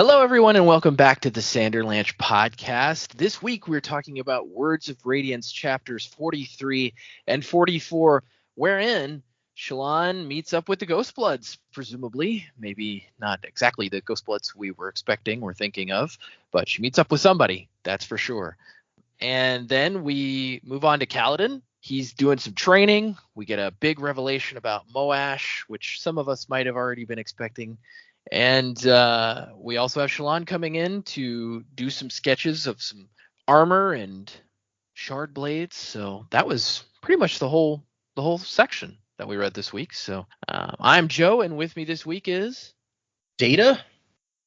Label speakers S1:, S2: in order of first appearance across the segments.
S1: Hello, everyone, and welcome back to the Sanderlanche podcast. This week, we're talking about Words of Radiance chapters 43 and 44, wherein Shallan meets up with the Ghostbloods, presumably. Maybe not exactly the Ghostbloods we were expecting or thinking of, but she meets up with somebody, that's for sure. And then we move on to Kaladin. He's doing some training. We get a big revelation about Moash, which some of us might have already been expecting. And we also have Shallan coming in to do some sketches of some armor and shard blades. So that was pretty much the whole section that we read this week. So I'm Joe, and with me this week is
S2: Data,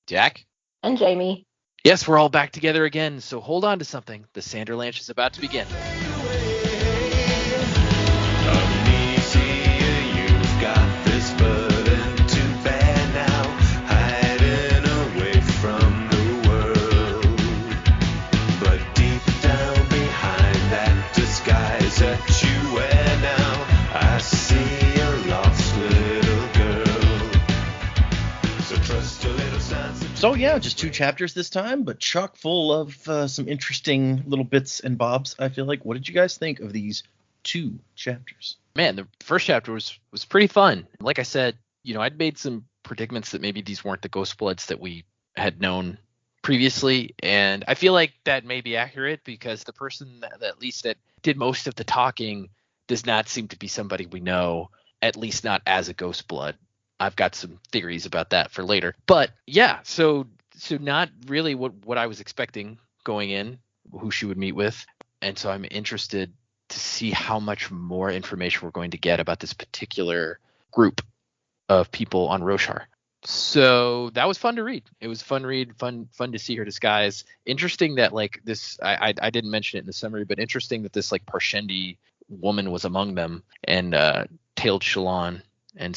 S1: Jack,
S3: and Jamie.
S1: Yes, we're all back together again. So hold on to something. The Sanderlanche is about to begin.
S2: So yeah, just 2 chapters this time, but chock full of some interesting little bits and bobs, I feel like. What did you guys think of these 2 chapters?
S1: Man, the first chapter was pretty fun. Like I said, I'd made some predicaments that maybe these weren't the Ghostbloods that we had known previously, and I feel like that may be accurate because the person that at least that did most of the talking does not seem to be somebody we know, at least not as a Ghostblood. I've got some theories about that for later. But yeah, so not really what I was expecting going in, who she would meet with. And so I'm interested to see how much more information we're going to get about this particular group of people on Roshar. So that was fun to read. It was fun to see her disguise. Interesting that like this, I didn't mention it in the summary, but interesting that this like Parshendi woman was among them and tailed Shallan. And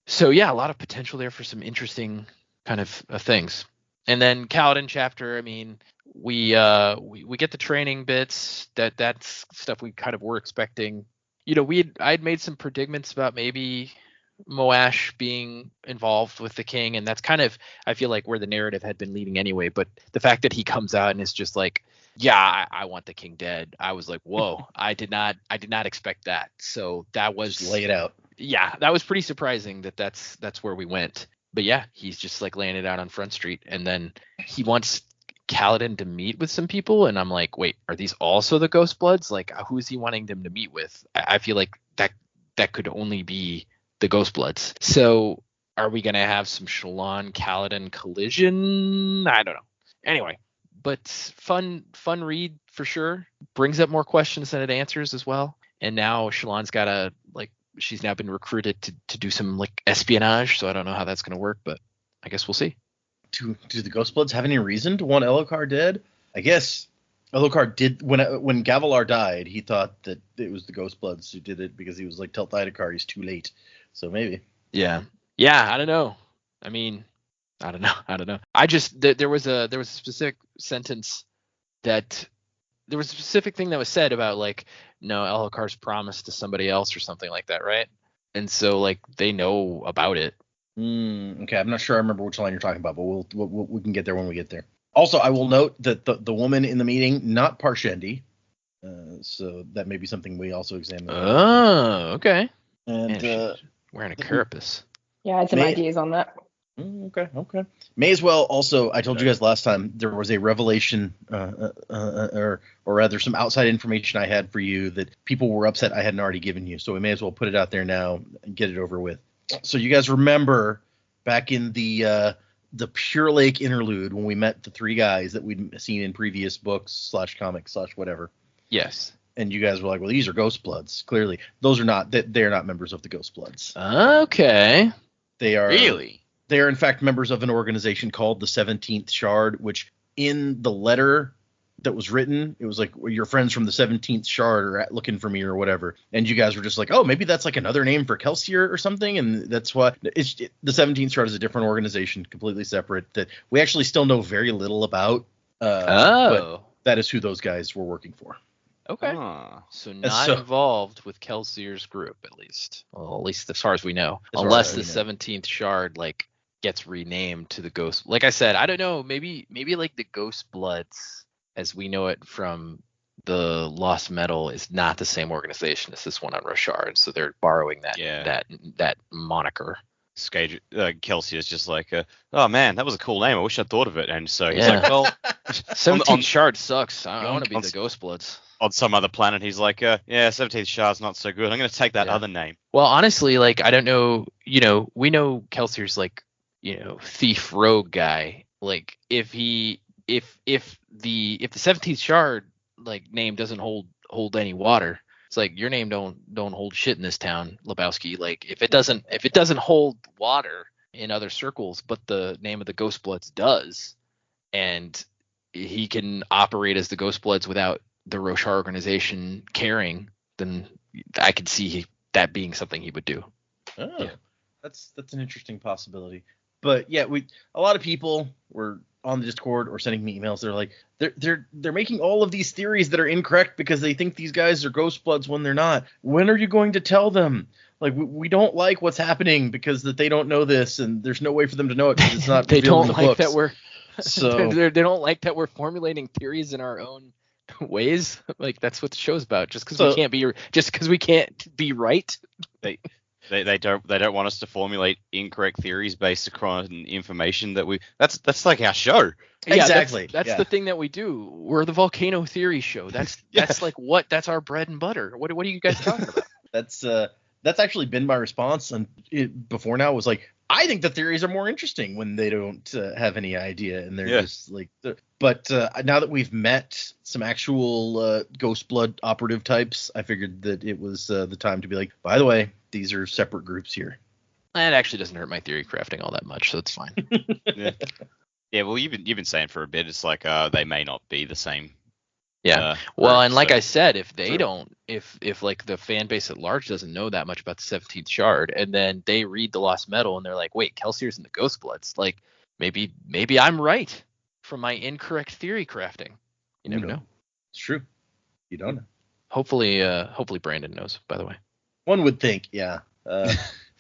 S1: so yeah, a lot of potential there for some interesting kind of things. And then Kaladin chapter, I mean, we get the training bits. That's stuff we kind of were expecting. I'd made some predicaments about maybe Moash being involved with the king, and that's kind of, I feel like, where the narrative had been leading anyway. But the fact that he comes out and is just like, yeah, I want the king dead, I was like, whoa, I did not expect that. So that was
S2: just lay it out.
S1: Yeah, that was pretty surprising that's where we went. But yeah, he's just like laying it out on Front Street, and then he wants Kaladin to meet with some people, and I'm like, wait, are these also the Ghostbloods? Like, who's he wanting them to meet with? I feel like that could only be the Ghostbloods. So are we gonna have some Shallan Kaladin collision? I don't know. Anyway, but fun read for sure. Brings up more questions than it answers as well. And now Shallan's got she's now been recruited to do some like espionage, so I don't know how that's going to work, but I guess we'll see.
S2: Do the Ghostbloods have any reason to want Elhokar dead? I guess Elhokar did when Gavilar died. He thought that it was the Ghostbloods who did it because he was like, tell Thydakar he's too late. So maybe.
S1: Yeah. I don't know. I mean, I don't know. I just there was a specific sentence that. There was a specific thing that was said about like, no, Elhokar's promised to somebody else or something like that, right? And so like they know about it.
S2: Okay, I'm not sure I remember which line you're talking about, but we can get there when we get there. Also, I will note that the woman in the meeting, not Parshendi, so that may be something we also examine.
S1: Oh, okay.
S2: And
S1: she's wearing a carapace.
S3: Yeah, I had some ideas on that.
S2: Okay. May as well also, I told you guys last time, there was a revelation, or rather some outside information I had for you that people were upset I hadn't already given you. So we may as well put it out there now and get it over with. So you guys remember back in the Pure Lake interlude when we met the 3 guys that we'd seen in previous books / comics / whatever.
S1: Yes.
S2: And you guys were like, well, these are Ghostbloods. Clearly, those are not. They're not members of the Ghostbloods.
S1: Okay.
S2: They are
S1: really.
S2: They are, in fact, members of an organization called the 17th Shard, which in the letter that was written, it was like, well, your friends from the 17th Shard are looking for me or whatever. And you guys were just like, oh, maybe that's like another name for Kelsier or something. And that's why the 17th Shard is a different organization, completely separate, that we actually still know very little about. But that is who those guys were working for.
S1: Okay. So not involved with Kelsier's group, at least. Well, at least as far as we know. Unless the 17th Shard, gets renamed to the Ghost. Like I said, I don't know. Maybe like the Ghostbloods, as we know it from the Lost Metal, is not the same organization as this one on Roshar, so they're borrowing that moniker.
S4: Kelsey is just like, oh man, that was a cool name. I wish I'd thought of it. And so he's
S1: Yeah.
S4: like, well,
S1: 17th Shard sucks. I want to be the Ghostbloods.
S4: On some other planet, he's like, yeah, 17th Shard's not so good. I'm going to take that other name.
S1: Well, honestly, like, I don't know, we know Kelsier's like, thief rogue guy. Like, if the 17th Shard like name doesn't hold any water, it's like your name don't hold shit in this town, Lebowski. Like, if it doesn't hold water in other circles, but the name of the Ghostbloods does, and he can operate as the Ghostbloods without the Roshar organization caring, then I could see that being something he would do.
S2: Oh, yeah. That's an interesting possibility. But yeah, a lot of people were on the Discord or sending me emails. They're like, they're making all of these theories that are incorrect because they think these guys are Ghostbloods when they're not. When are you going to tell them? Like, we don't like what's happening because that they don't know this, and there's no way for them to know it because it's not.
S1: They don't
S2: in the
S1: like
S2: books.
S1: that we're.
S2: So
S1: they don't like that we're formulating theories in our own ways. Like, that's what the show's about. Just because we can't be right.
S4: They don't want us to formulate incorrect theories based upon information that we. That's like our show.
S2: Exactly.
S1: That's the thing that we do. We're the volcano theory show. That's that's our bread and butter. What are you guys talking about?
S2: That's actually been my response before now, was like, I think the theories are more interesting when they don't have any idea and they're just like. But now that we've met some actual Ghostblood operative types, I figured that it was the time to be like, by the way, these are separate groups here.
S1: It actually doesn't hurt my theory crafting all that much, so it's fine.
S4: Yeah. Well, you've been saying for a bit, it's like they may not be the same.
S1: Yeah. Well, and like I said, if they don't, if like the fan base at large doesn't know that much about the 17th Shard, and then they read the Lost Metal and they're like, wait, Kelsier's in the Ghostbloods, like maybe I'm right from my incorrect theory crafting. You never know.
S2: It's true. You don't know.
S1: Hopefully Brandon knows, by the way.
S2: One would think, yeah.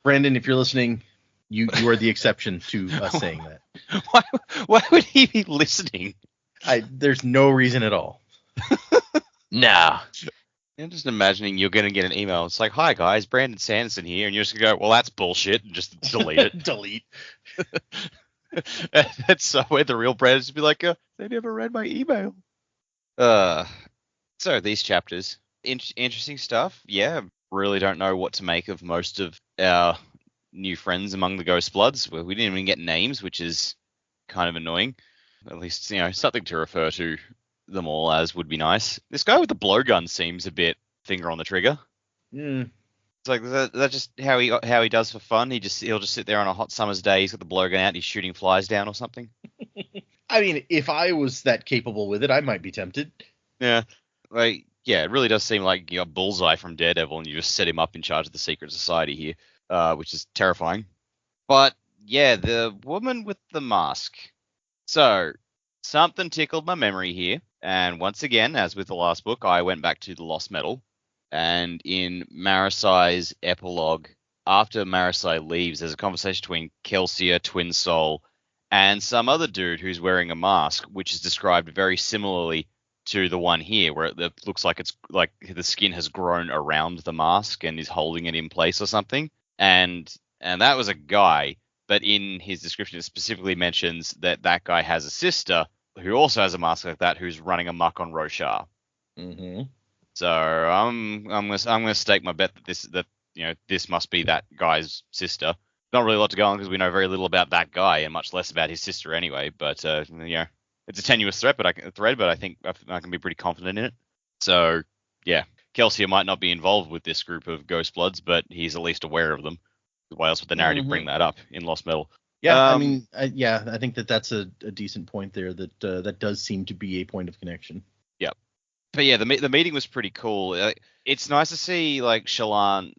S2: Brandon, if you're listening, you are the exception to us saying that.
S4: Why would he be listening?
S2: There's no reason at all.
S1: Nah.
S4: I'm just imagining you're going to get an email. It's like, hi, guys, Brandon Sanderson here. And you're just going to go, well, that's bullshit, and just delete it.
S2: Delete.
S4: That's somewhere the real Brandon's be like, they never read my email. So these chapters, interesting stuff. Yeah, really don't know what to make of most of our new friends among the Ghostbloods. We didn't even get names, which is kind of annoying. At least, something to refer to them all as would be nice. This guy with the blowgun seems a bit finger on the trigger.
S2: Mm.
S4: It's like that's just how he does for fun. He'll just sit there on a hot summer's day. He's got the blowgun out. He's shooting flies down or something.
S2: I mean, if I was that capable with it, I might be tempted.
S4: Yeah, it really does seem like you got Bullseye from Daredevil, and you just set him up in charge of the Secret Society here, which is terrifying. But yeah, the woman with the mask. So something tickled my memory here. And once again, as with the last book, I went back to the Lost Metal. And in Marisai's epilogue, after Marisai leaves, there's a conversation between Kelsier, Twin Soul, and some other dude who's wearing a mask, which is described very similarly to the one here, where it looks like it's like the skin has grown around the mask and is holding it in place or something. And that was a guy, but in his description it specifically mentions that guy has a sister who also has a mask like that, who's running amok on Roshar.
S2: Mm-hmm.
S4: So I'm gonna stake my bet that this must be that guy's sister. Not really a lot to go on because we know very little about that guy and much less about his sister anyway. But it's a tenuous thread, but I think I can be pretty confident in it. So yeah, Kelsier might not be involved with this group of Ghostbloods, but he's at least aware of them. Why else would the narrative bring that up in Lost Metal?
S2: Yeah, I think that's a decent point there. That does seem to be a point of connection.
S4: Yep. But yeah, the meeting was pretty cool. It's nice to see like Shallan,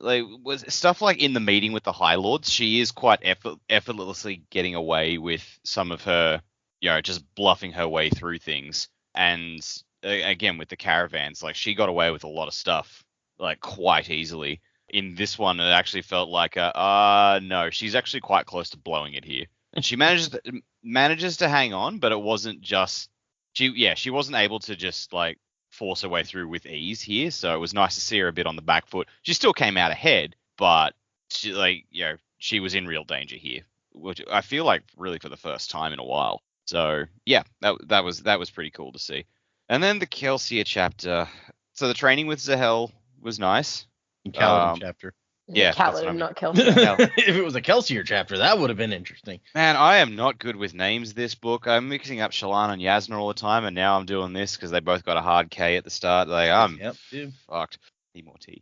S4: was stuff like in the meeting with the High Lords. She is quite effortlessly getting away with some of her, just bluffing her way through things. And again with the caravans, like she got away with a lot of stuff like quite easily. In this one, it actually felt like no, she's actually quite close to blowing it here. And she manages to hang on, but it wasn't just she wasn't able to just like force her way through with ease here. So it was nice to see her a bit on the back foot. She still came out ahead, but she was in real danger here, which I feel like really for the first time in a while. So yeah, that was pretty cool to see. And then the Kelsier chapter. So the training with Zahel was nice.
S2: And Kaladin chapter.
S4: Yeah, that's what I
S3: Kaladin,
S4: mean.
S3: not Kelsier.
S2: If it was a Kelsier chapter, that would have been interesting.
S4: Man, I am not good with names this book. I'm mixing up Shallan and Yasna all the time, and now I'm doing this because they both got a hard K at the start. Like, I'm fucked. Need more tea.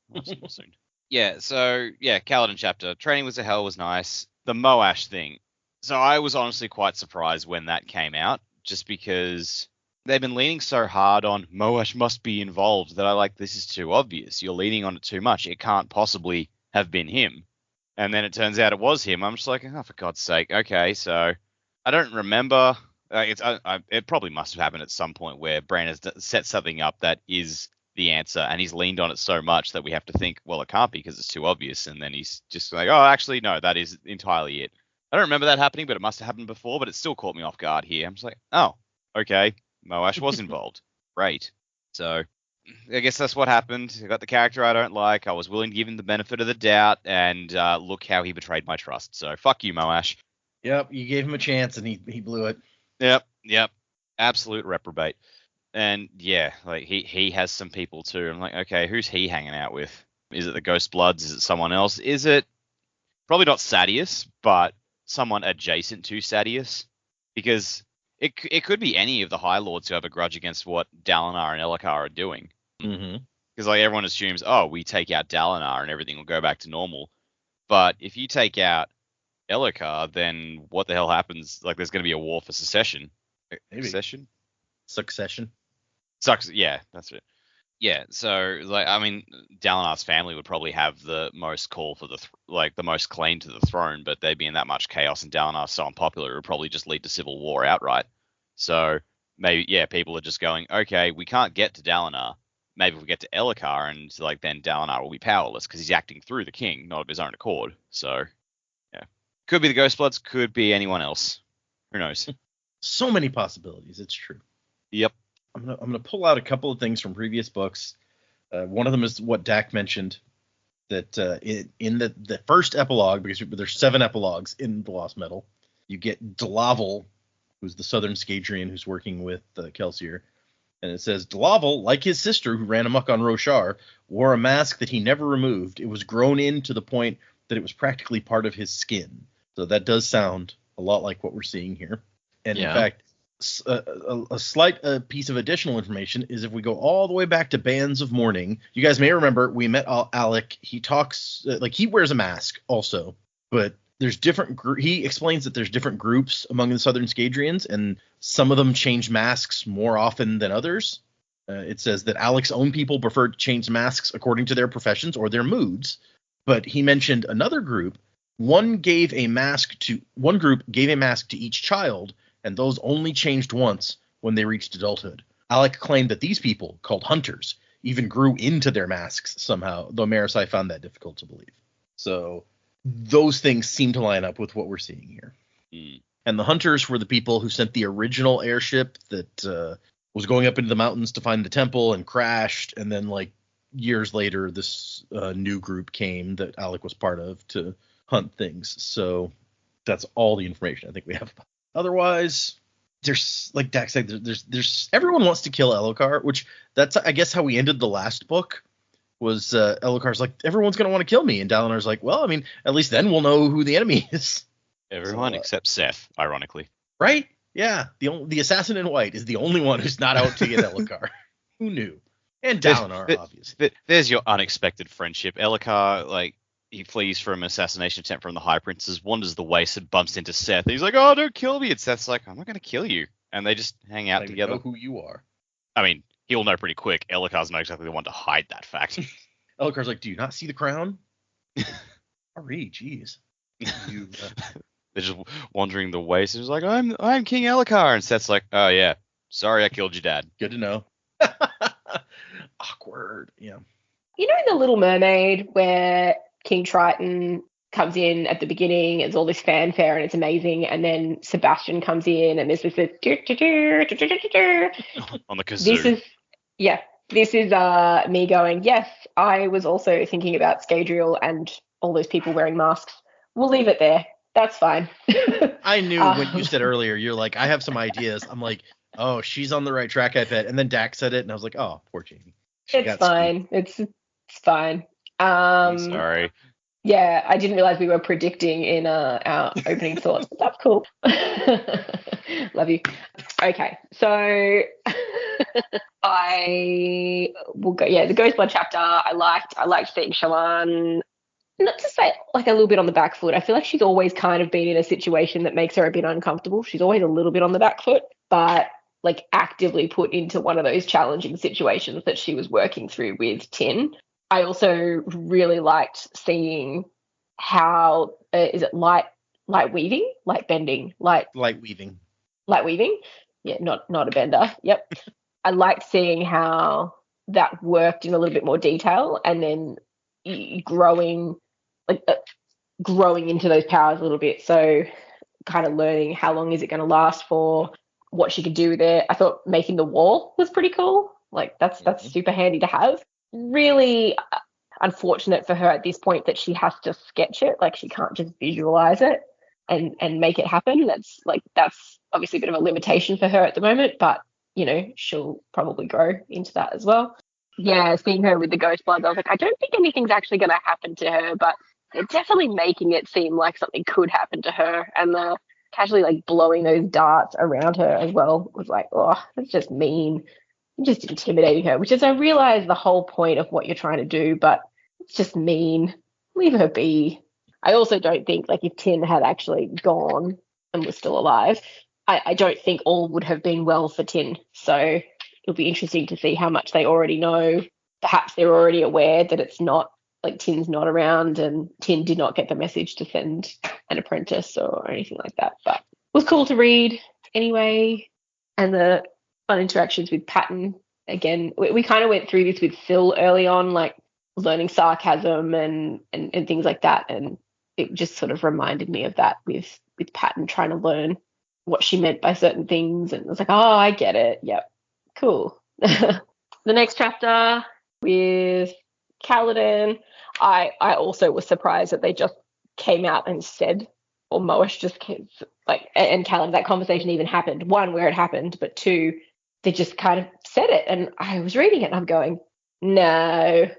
S4: More soon. Yeah, so, yeah, Kaladin chapter. Training with Zahel was nice. The Moash thing. So I was honestly quite surprised when that came out, just because they've been leaning so hard on Moash must be involved that I like, this is too obvious. You're leaning on it too much. It can't possibly have been him. And then it turns out it was him. I'm just like, oh, for God's sake. Okay, so I don't remember. It probably must have happened at some point where Bran has set something up that is the answer, and he's leaned on it so much that we have to think, well, it can't be because it's too obvious. And then he's just like, oh, actually, no, that is entirely it. I don't remember that happening, but it must have happened before, but it still caught me off guard here. I'm just like, oh, okay. Moash was involved. Great. So I guess that's what happened. I got the character I don't like. I was willing to give him the benefit of the doubt, and look how he betrayed my trust. So fuck you, Moash.
S2: Yep, you gave him a chance, and he blew it.
S4: Yep. Absolute reprobate. And yeah, like he has some people too. I'm like, okay, who's he hanging out with? Is it the Ghostbloods? Is it someone else? Is it probably not Sadeas, but someone adjacent to Sadeas? Because it could be any of the High Lords who have a grudge against what Dalinar and Elhokar are doing.
S2: Mm-hmm.
S4: Because like everyone assumes, oh, we take out Dalinar and everything will go back to normal. But if you take out Elhokar, then what the hell happens? Like, there's going to be a war for secession.
S2: Maybe. Succession.
S4: Yeah, that's it. Yeah, so like, I mean, Dalinar's family would probably have the most call for the most claim to the throne, but they'd be in that much chaos, and Dalinar's so unpopular, it would probably just lead to civil war outright. So maybe, yeah, people are just going, okay, we can't get to Dalinar. Maybe if we get to Elhokar, and like then Dalinar will be powerless because he's acting through the king, not of his own accord. So yeah, could be the Ghostbloods, could be anyone else. Who knows?
S2: So many possibilities. It's true.
S4: Yep.
S2: I'm gonna pull out a couple of things from previous books. One of them is what Dak mentioned, that in the first epilogue, because there's 7 epilogues in The Lost Metal, you get Delaval, who's the Southern Scadrian who's working with Kelsier, and it says, Delaval, like his sister who ran amok on Roshar, wore a mask that he never removed. It was grown in to the point that it was practically part of his skin. So that does sound a lot like what we're seeing here. And in fact, a slight piece of additional information is if we go all the way back to Bands of Mourning, you guys may remember we met Alec. He talks he wears a mask also, but there's different. He explains that there's different groups among the Southern Scadrians, and some of them change masks more often than others. It says that Alec's own people prefer to change masks according to their professions or their moods, but he mentioned another group. One group gave a mask to each child, and those only changed once when they reached adulthood. Alec claimed that these people, called hunters, even grew into their masks somehow, though Marisai found that difficult to believe. So those things seem to line up with what we're seeing here.
S4: Mm.
S2: And the hunters were the people who sent the original airship that was going up into the mountains to find the temple and crashed, and then like years later this new group came that Alec was part of to hunt things. So that's all the information I think we have. Otherwise, there's, like Dak said, there's everyone wants to kill Elhokar, which that's, I guess, how we ended the last book, was Elhokar's like, everyone's going to want to kill me. And Dalinar's like, well, I mean, at least then we'll know who the enemy is.
S4: Everyone except Seth, ironically.
S2: Right? Yeah. The assassin in white is the only one who's not out to get Elhokar. Who knew? And Dalinar, obviously.
S4: There's your unexpected friendship. Elhokar, like, he flees from an assassination attempt from the High Princes, wanders the waste and bumps into Seth. And he's like, oh, don't kill me. And Seth's like, I'm not going to kill you. And they just hang out together.
S2: Know who you are.
S4: I mean, he'll know pretty quick. Elhokar's not exactly the one to hide that fact.
S2: Elhokar's like, do you not see the crown? Ari, jeez.
S4: They're just wandering the waste. He's like, I'm King Elhokar. And Seth's like, oh, yeah. Sorry I killed your dad.
S2: Good to know. Awkward. Yeah.
S3: You know The Little Mermaid, where King Triton comes in at the beginning. It's all this fanfare and it's amazing. And then Sebastian comes in and there's this
S4: on the kazoo.
S3: This is me going, yes, I was also thinking about Scadrial and all those people wearing masks. We'll leave it there. That's fine.
S2: I knew when you said earlier, you're like, I have some ideas. I'm like, oh, she's on the right track, I bet. And then Dak said it, and I was like, oh, poor Jamie.
S3: It's fine. It's fine.
S4: I'm sorry.
S3: Yeah, I didn't realize we were predicting in our opening thoughts. But that's cool. Love you. Okay, so I will go. Yeah, the Ghostblood chapter. I liked seeing Shawan. Not to say like a little bit on the back foot. I feel like she's always kind of been in a situation that makes her a bit uncomfortable. She's always a little bit on the back foot, but like actively put into one of those challenging situations that she was working through with Tin. I also really liked seeing how is it light weaving, light bending, light weaving. Yeah, not a bender. Yep. I liked seeing how that worked in a little bit more detail, and then growing into those powers a little bit. So kind of learning how long is it going to last for, what she could do with it. I thought making the wall was pretty cool. Like that's super handy to have. Really unfortunate for her at this point that she has to sketch it. Like she can't just visualize it and make it happen. That's obviously a bit of a limitation for her at the moment, but she'll probably grow into that as well. Yeah, seeing her with the Ghostbloods, I was like, I don't think anything's actually going to happen to her, but they're definitely making it seem like something could happen to her. And the casually like blowing those darts around her as well was like, oh, that's just mean. Just intimidating her, which is, I realize the whole point of what you're trying to do, but it's just mean. Leave her be. I also don't think, like, if Tin had actually gone and was still alive, I don't think all would have been well for Tin. So it'll be interesting to see how much they already know. Perhaps they're already aware that it's not, like, Tin's not around and Tin did not get the message to send an apprentice or anything like that. But it was cool to read anyway. And the fun interactions with Patton. Again, we kind of went through this with Phil early on, like learning sarcasm and things like that. And it just sort of reminded me of that with Patton trying to learn what she meant by certain things. And I was like, oh, I get it. Yep. Cool. The next chapter with Kaladin, I also was surprised that they just came out and said, or Moash just came, like, and Kaladin, that conversation even happened. One, where it happened, but two, they just kind of said it. And I was reading it and I'm going, no,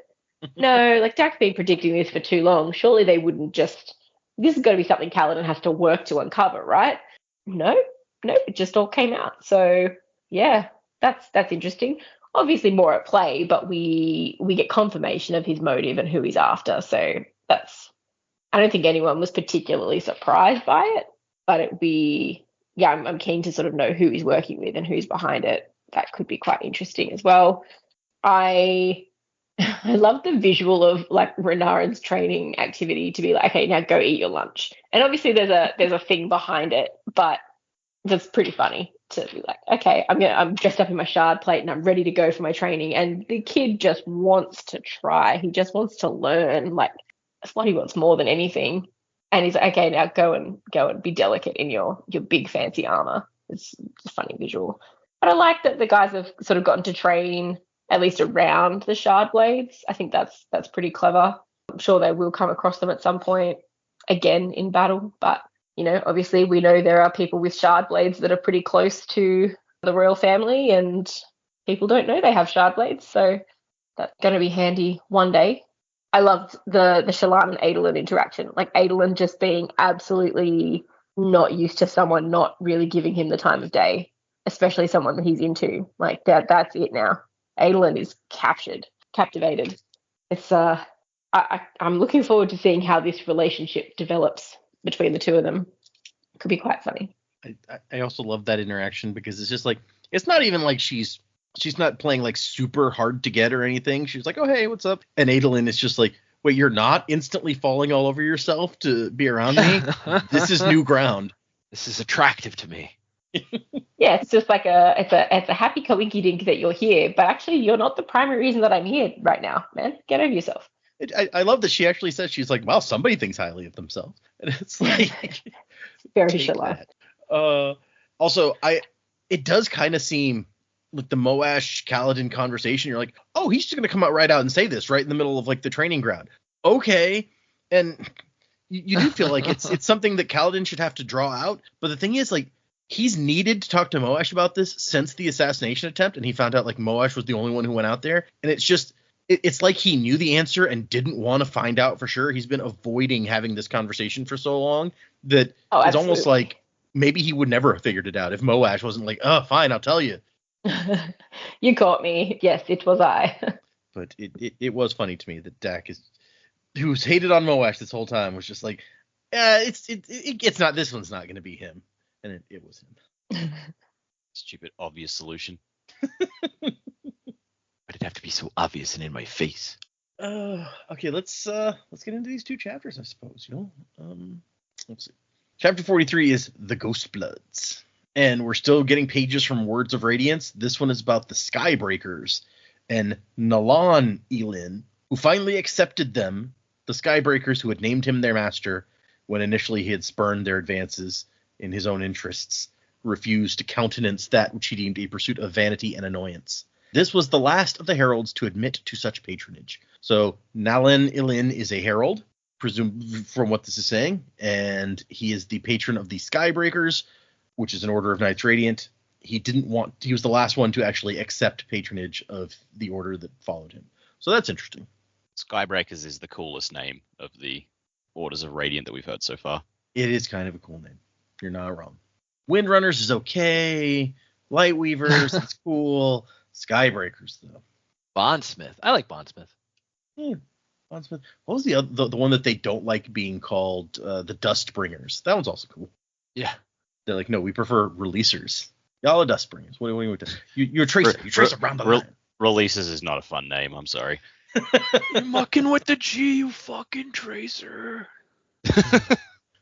S3: like Dak's been predicting this for too long. Surely they wouldn't just, this is going to be something Kaladin has to work to uncover, right? No, it just all came out. So yeah, that's interesting. Obviously more at play, but we get confirmation of his motive and who he's after. So I don't think anyone was particularly surprised by it, but it'd be, yeah, I'm keen to sort of know who he's working with and who's behind it. That could be quite interesting as well. I love the visual of like Renarin's training activity to be like, okay, now go eat your lunch. And obviously there's a thing behind it, but that's pretty funny to be like, okay, I'm dressed up in my shard plate and I'm ready to go for my training. And the kid just wants to try. He just wants to learn. Like that's what he wants more than anything. And he's like, okay, now go and be delicate in your big fancy armor. It's a funny visual. But I like that the guys have sort of gotten to train at least around the shard blades. I think that's pretty clever. I'm sure they will come across them at some point again in battle. But, obviously we know there are people with shard blades that are pretty close to the royal family and people don't know they have shard blades. So that's going to be handy one day. I loved the Shallan and Adolin interaction. Like Adolin just being absolutely not used to someone not really giving him the time of day, especially someone that he's into. Like that's it now. Adolin is captivated. It's I'm looking forward to seeing how this relationship develops between the two of them. It could be quite funny.
S2: I also love that interaction because it's just like, it's not even like she's not playing like super hard to get or anything. She's like, oh, hey, what's up? And Adolin is just like, wait, you're not instantly falling all over yourself to be around me? This is new ground.
S1: This is attractive to me.
S3: Yeah, it's just like it's a happy coinky dink that you're here, but actually you're not the primary reason that I'm here right now, man. Get over yourself.
S2: I love that she actually says, she's like, well, somebody thinks highly of themselves. And it's like,
S3: Very
S2: take
S3: Shalon.
S2: that. Also, it does kind of seem like the Moash Kaladin conversation. You're like, oh, he's just going to come out right out and say this right in the middle of like the training ground. Okay. And you do feel like it's something that Kaladin should have to draw out. But the thing is, like, he's needed to talk to Moash about this since the assassination attempt. And he found out like Moash was the only one who went out there. And it's just, it's like he knew the answer and didn't want to find out for sure. He's been avoiding having this conversation for so long that it's almost like maybe he would never have figured it out if Moash wasn't like, oh, fine, I'll tell you.
S3: You caught me. Yes, it was I.
S2: But it was funny to me that Dak who's hated on Moash this whole time, was just like, it's not, this one's not going to be him. And it was him.
S4: Stupid obvious solution.
S1: But it'd have to be so obvious and in my face.
S2: Okay, let's get into these two chapters, I suppose. Let's see. Chapter 43 is the Ghostbloods, and we're still getting pages from Words of Radiance. This one is about the Skybreakers and Nalan Elin, who finally accepted them, the Skybreakers who had named him their master when initially he had spurned their advances in his own interests, refused to countenance that which he deemed a pursuit of vanity and annoyance. This was the last of the heralds to admit to such patronage. So Nalan Ilin is a herald, presumed from what this is saying, and he is the patron of the Skybreakers, which is an order of Knights Radiant. He was the last one to actually accept patronage of the order that followed him. So that's interesting.
S4: Skybreakers is the coolest name of the Orders of Radiant that we've heard so far.
S2: It is kind of a cool name. You're not wrong. Windrunners is okay. Lightweavers, it's cool. Skybreakers, though.
S1: Bondsmith. I like Bondsmith.
S2: Yeah, Bondsmith. What was the one that they don't like being called? The Dustbringers. That one's also cool.
S1: Yeah.
S2: They're like, no, we prefer releasers. Y'all are Dustbringers. What are you doing? You're a tracer. You trace around the line.
S4: Releases is not a fun name. I'm sorry.
S1: You're mucking with the G, you fucking tracer.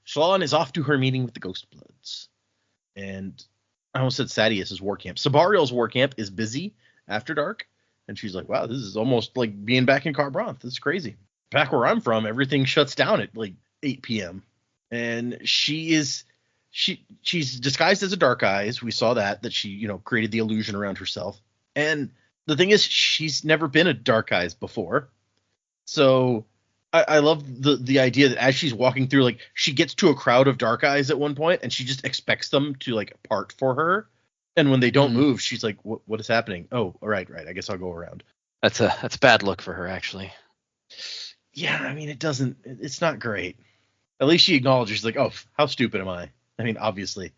S2: Shalon is off to her meeting with the Ghostbloods. And I almost said Sadius's war camp. Sabariel's war camp is busy after dark. And she's like, wow, this is almost like being back in Carbranth. This is crazy. Back where I'm from, everything shuts down at like 8 p.m. And she's disguised as a Dark Eyes. We saw that she, created the illusion around herself. And the thing is, she's never been a Dark Eyes before. So I love the idea that as she's walking through, like, she gets to a crowd of Dark Eyes at one point and she just expects them to like part for her. And when they don't move, she's like, what is happening? Oh, right. I guess I'll go around.
S1: That's a bad look for her, actually.
S2: Yeah, I mean, it's not great. At least she acknowledges, she's like, oh, how stupid am I? I mean, obviously.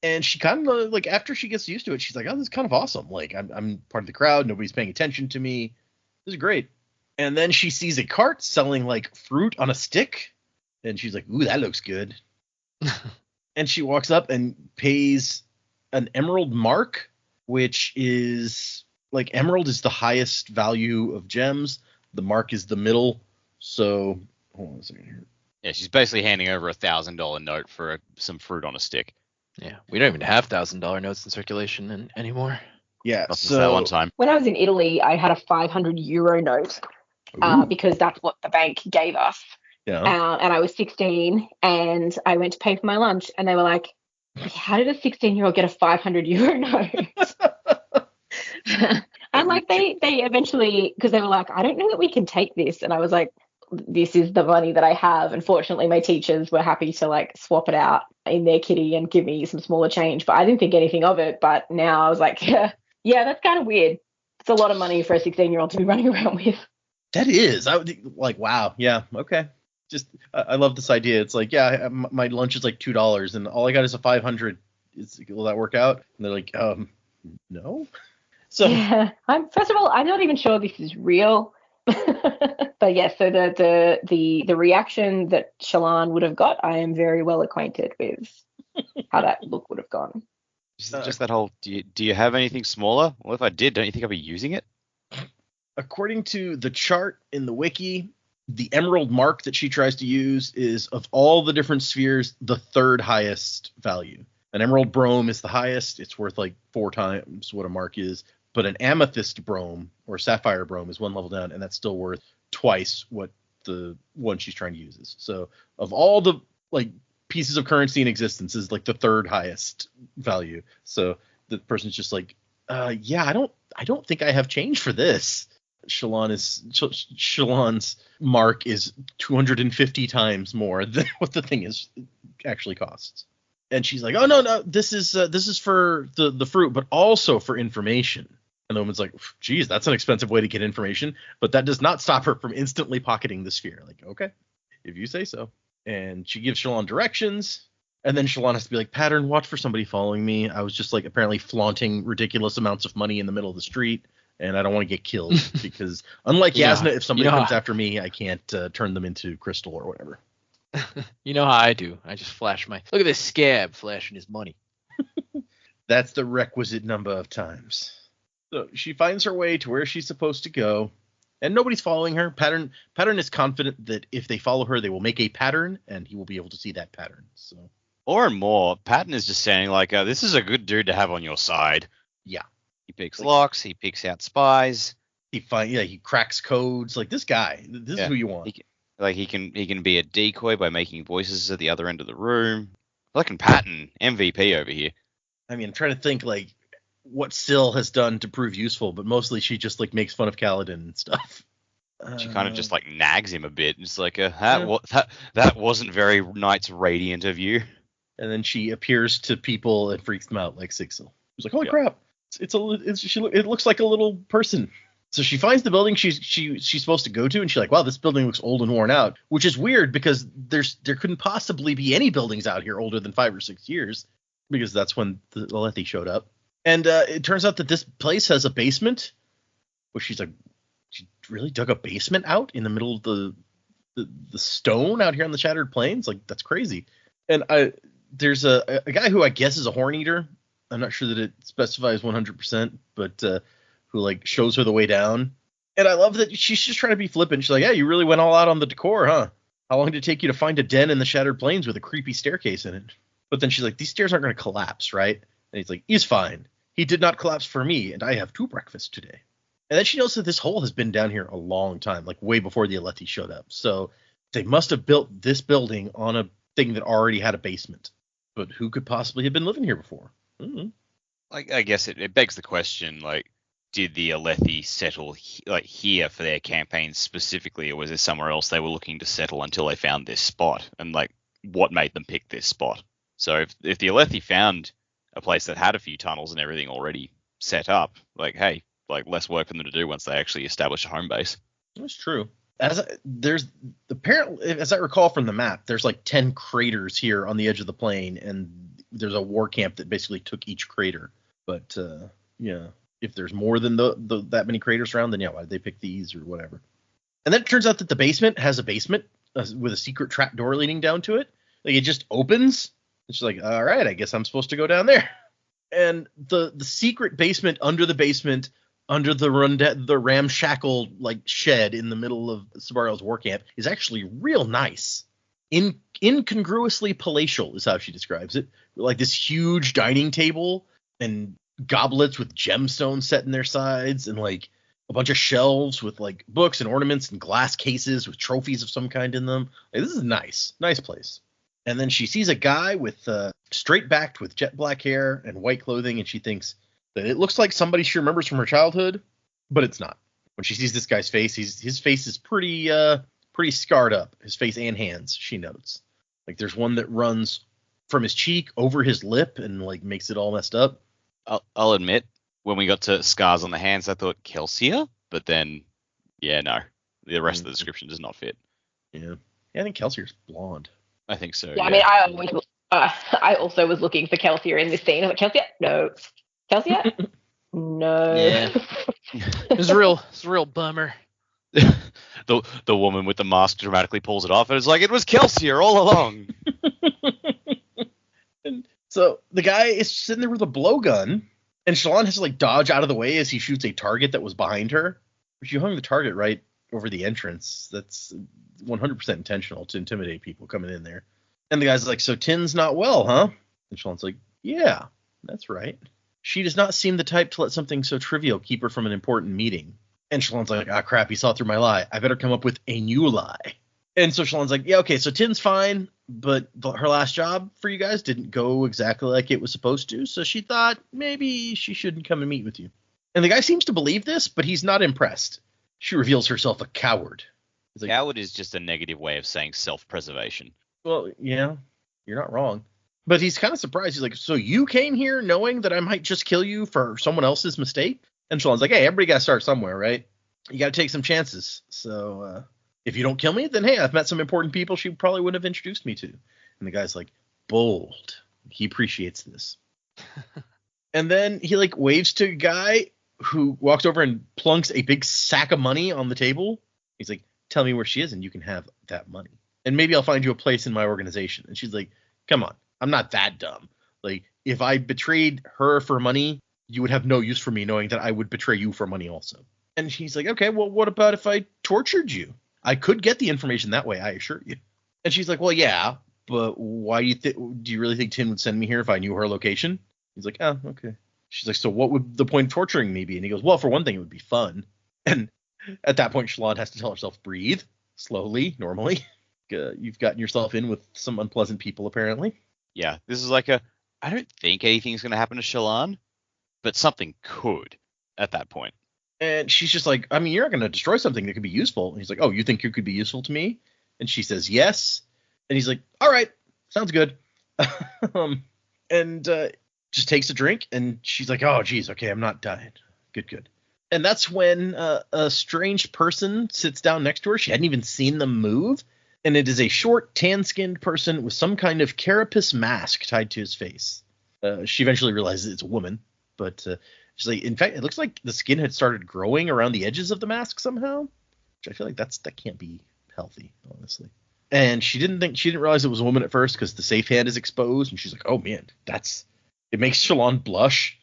S2: And she kind of, like, after she gets used to it, she's like, oh, this is kind of awesome. Like, I'm part of the crowd. Nobody's paying attention to me. This is great. And then she sees a cart selling, like, fruit on a stick. And she's like, ooh, that looks good. And she walks up and pays an emerald mark, which is, like, emerald is the highest value of gems. The mark is the middle. So, hold on a second here.
S4: Yeah, she's basically handing over $1,000 note for some fruit on a stick.
S1: Yeah, we don't even have $1,000 notes in circulation anymore.
S2: Yeah,
S4: not since that one time.
S3: When I was in Italy, I had a 500 euro note because that's what the bank gave us.
S2: Yeah.
S3: And I was 16 and I went to pay for my lunch and they were like, how did a 16-year-old get a 500 euro note? And like they eventually, because they were like, I don't know that we can take this. And I was like, this is the money that I have. Unfortunately, my teachers were happy to like swap it out in their kitty and give me some smaller change, but I didn't think anything of it. But now I was like, yeah, that's kind of weird. It's a lot of money for a 16-year-old to be running around with.
S2: That is. I would like, wow. Yeah. Okay. Just, I love this idea. It's like, yeah, my lunch is like $2 and all I got is a 500. Will that work out? And they're like, no. So
S3: yeah, first of all, I'm not even sure this is real. But yeah, so the reaction that Shalon would have got, I am very well acquainted with how that look would have gone.
S4: Just that whole, do you have anything smaller? Well, if I did, don't you think I'd be using it?
S2: According to the chart in the wiki, the emerald mark that she tries to use is, of all the different spheres, the third highest value. An emerald brome is the highest. It's worth like 4 times what a mark is. But an amethyst brome or sapphire brome is one level down, and that's still worth twice what the one she's trying to use is. So of all the like pieces of currency in existence, is like the third highest value. So the person's just like, yeah, I don't think I have change for this. Shalon's mark is 250 times more than what the thing is actually costs. And she's like, oh no, this is for the fruit, but also for information. And the woman's like, geez, that's an expensive way to get information, but that does not stop her from instantly pocketing the sphere. Like, okay, if you say so. And she gives Shalon directions, and then Shalon has to be like, Pattern, watch for somebody following me. I was just like apparently flaunting ridiculous amounts of money in the middle of the street, and I don't want to get killed because unlike Yasna, if somebody comes after me, I can't turn them into crystal or whatever.
S1: You know how I do. I just flash look at this scab flashing his money.
S2: That's the requisite number of times. So she finds her way to where she's supposed to go, and nobody's following her. Pattern is confident that if they follow her, they will make a pattern, and he will be able to see that pattern. So
S4: more and more, Patton is just saying like, this is a good dude to have on your side.
S2: Yeah.
S4: He picks locks. He picks out spies.
S2: He cracks codes. Like this guy. This is who you want.
S4: He can be a decoy by making voices at the other end of the room. Fucking Patton, MVP over here.
S2: I mean, I'm trying to think like what Syl has done to prove useful, but mostly she just like makes fun of Kaladin and stuff.
S4: She kind of just like nags him a bit. It's like that wasn't very Knights Radiant of you.
S2: And then she appears to people and freaks them out like Sigil. She's like, holy crap! It looks like a little person. So she finds the building she's supposed to go to, and she's like, wow, this building looks old and worn out, which is weird because there couldn't possibly be any buildings out here older than 5 or 6 years, because that's when the Alethi showed up. And it turns out that this place has a basement, which she's like, she really dug a basement out in the middle of the stone out here on the Shattered Plains? Like, that's crazy. And there's a guy who I guess is a horn eater. I'm not sure that it specifies 100%, but who like shows her the way down. And I love that she's just trying to be flippant. She's like, yeah, you really went all out on the decor, huh? How long did it take you to find a den in the Shattered Plains with a creepy staircase in it? But then she's like, these stairs aren't going to collapse, right? And he's like, he's fine. He did not collapse for me, and I have 2 breakfasts today. And then she knows that this hole has been down here a long time, like way before the Alethi showed up. So they must have built this building on a thing that already had a basement. But who could possibly have been living here before? Mm-hmm.
S4: Like, I guess it begs the question, like, did the Alethi settle here for their campaign specifically, or was there somewhere else they were looking to settle until they found this spot? And like, what made them pick this spot? So if the Alethi found a place that had a few tunnels and everything already set up, like, hey, like less work for them to do once they actually establish a home base.
S2: That's true. There's apparently, as I recall from the map, there's like 10 craters here on the edge of the plain, and there's a war camp that basically took each crater. But yeah, if there's more than that many craters around, then yeah, why did they pick these or whatever? And then it turns out that the basement has a basement with a secret trap door leading down to it. Like it just opens. And she's like, all right, I guess I'm supposed to go down there. And the secret basement under the ramshackle like shed in the middle of Sabariel's war camp is actually real nice. Incongruously palatial is how she describes it. Like this huge dining table and goblets with gemstones set in their sides, and like a bunch of shelves with like books and ornaments and glass cases with trophies of some kind in them. Like, this is nice place. And then she sees a guy with straight backed with jet black hair and white clothing, and she thinks that it looks like somebody she remembers from her childhood, but it's not. When she sees this guy's face, his face is pretty scarred up. His face and hands, she notes. Like there's one that runs from his cheek over his lip and like makes it all messed up.
S4: I'll admit, when we got to scars on the hands, I thought Kelsier, but then, yeah, no. The rest of the description does not fit.
S2: Yeah, I think Kelsier's blonde.
S4: I think so.
S3: Yeah, I mean, I also was looking for Kelsier in this scene. I'm like, Kelsier? No. Kelsier? No.
S1: Yeah. It's a real bummer.
S4: The woman with the mask dramatically pulls it off, and it's like, it was Kelsier all along.
S2: And so the guy is sitting there with a blowgun, and Shalon has to like dodge out of the way as he shoots a target that was behind her. She hung the target right over the entrance. That's 100% intentional to intimidate people coming in there. And the guy's like, so Tin's not well, huh? And Shalon's like, yeah, that's right. She does not seem the type to let something so trivial keep her from an important meeting. And Shalon's like, ah, crap, he saw through my lie. I better come up with a new lie. And so Shalon's like, yeah, okay, so Tin's fine, but her last job for you guys didn't go exactly like it was supposed to, so she thought maybe she shouldn't come and meet with you. And the guy seems to believe this, but he's not impressed. She reveals herself a coward. He's like,
S4: Coward is just a negative way of saying self-preservation.
S2: well, yeah, you're not wrong. But he's kind of surprised. He's like, so you came here knowing that I might just kill you for someone else's mistake? And Shalon's like, hey, everybody got to start somewhere, right? You got to take some chances. So if you don't kill me, then hey, I've met some important people she probably wouldn't have introduced me to. And the guy's like, bold. He appreciates this. And then he like waves to a guy who walks over and plunks a big sack of money on the table. He's like, tell me where she is and you can have that money. And maybe I'll find you a place in my organization. And she's like, come on, I'm not that dumb. Like, if I betrayed her for money, you would have no use for me knowing that I would betray you for money also. And he's like, okay, well, what about if I tortured you? I could get the information that way, I assure you. And she's like, well, yeah, but why do you really think Tin would send me here if I knew her location? He's like, oh, okay. She's like, so what would the point of torturing me be? And he goes, well, for one thing, it would be fun. And at that point, Shalon has to tell herself, breathe slowly, normally. You've gotten yourself in with some unpleasant people, apparently.
S4: Yeah, this is like I don't think anything's going to happen to Shalon, but something could at that point.
S2: And she's just like, I mean, you're not going to destroy something that could be useful. And he's like, oh, you think you could be useful to me? And she says, yes. And he's like, all right, sounds good. And just takes a drink. And she's like, oh, geez, okay, I'm not dying. Good. And that's when a strange person sits down next to her. She hadn't even seen them move. And it is a short, tan-skinned person with some kind of carapace mask tied to his face. She eventually realizes it's a woman, but she's like, in fact, it looks like the skin had started growing around the edges of the mask somehow, which I feel like that can't be healthy, honestly. And she didn't realize it was a woman at first because the safe hand is exposed, and she's like, oh man, it makes Shalon blush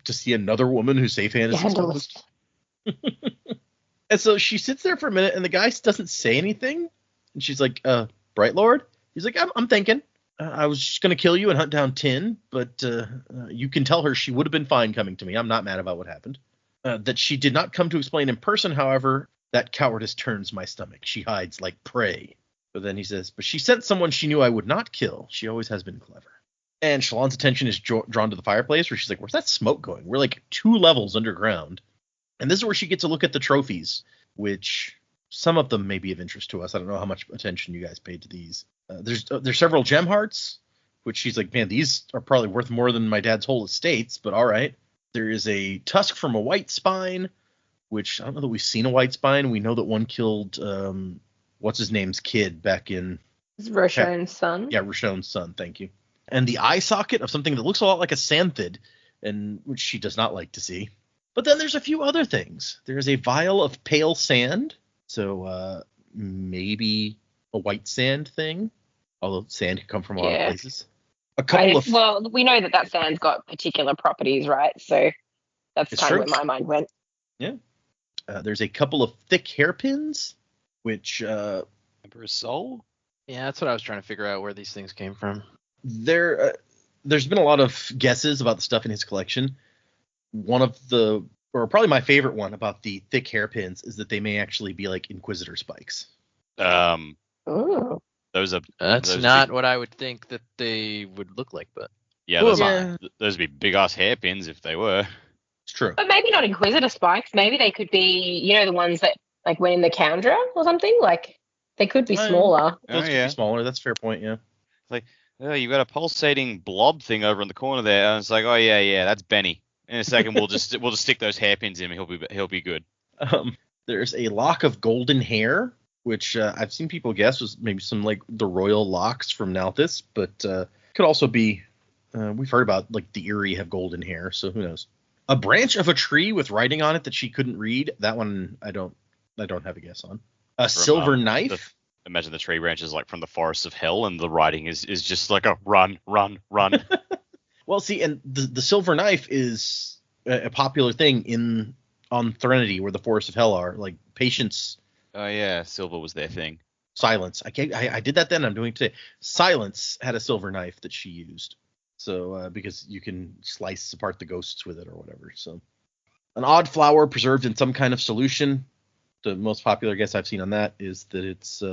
S2: to see another woman whose safe hand is exposed. And so she sits there for a minute, and the guy doesn't say anything. And she's like, Bright Lord? He's like, I'm thinking. I was just going to kill you and hunt down Tin, but you can tell her she would have been fine coming to me. I'm not mad about what happened. That she did not come to explain in person, however, that cowardice turns my stomach. She hides like prey. But then he says, but she sent someone she knew I would not kill. She always has been clever. And Shalon's attention is drawn to the fireplace, where she's like, where's that smoke going? We're like 2 levels underground. And this is where she gets a look at the trophies, which some of them may be of interest to us. I don't know how much attention you guys paid to these. There's several gem hearts, which she's like, man, these are probably worth more than my dad's whole estates, but all right. There is a tusk from a white spine, which I don't know that we've seen a white spine. We know that one killed what's his name's kid back in
S3: Roshone's son.
S2: Yeah, Roshone's son. Thank you. And the eye socket of something that looks a lot like a santhid, and which she does not like to see. But then there's a few other things. There's a vial of pale sand, so maybe a white sand thing, although sand can come from a lot of places.
S3: Well, we know that sand's got particular properties, right? So that's kind of where my mind went.
S2: Yeah. There's a couple of thick hairpins, which
S4: Emperor's Soul?
S1: Yeah, that's what I was trying to figure out where these things came from.
S2: There's been a lot of guesses about the stuff in his collection. One of or probably my favorite one about the thick hairpins is that they may actually be like Inquisitor spikes.
S3: Oh.
S1: That's not what I would think that they would look like, but
S4: yeah, those would be big ass hairpins if they were.
S2: It's true.
S3: But maybe not Inquisitor spikes. Maybe they could be, the ones that like went in the Candra or something. Like they could be smaller.
S2: Those could be smaller. That's a fair point. Yeah.
S4: It's like, oh, you've got a pulsating blob thing over in the corner there, and it's like, oh yeah, that's Benny. In a second, we'll just stick those hairpins in, and he'll be good.
S2: There's a lock of golden hair, which I've seen people guess was maybe some like the royal locks from Nalthis, but could also be. We've heard about like the Eerie have golden hair, so who knows? A branch of a tree with writing on it that she couldn't read. That one I don't have a guess on. A silver knife.
S4: Imagine the tree branches like from the forests of hell, and the writing is just like a run.
S2: Well, see, and the silver knife is a popular thing on Threnody, where the forests of hell are. Like Patience.
S4: Oh yeah, silver was their thing.
S2: Silence. I did that then. I'm doing it today. Silence had a silver knife that she used. So because you can slice apart the ghosts with it or whatever. So An odd flower preserved in some kind of solution. The most popular guess I've seen on that is that it's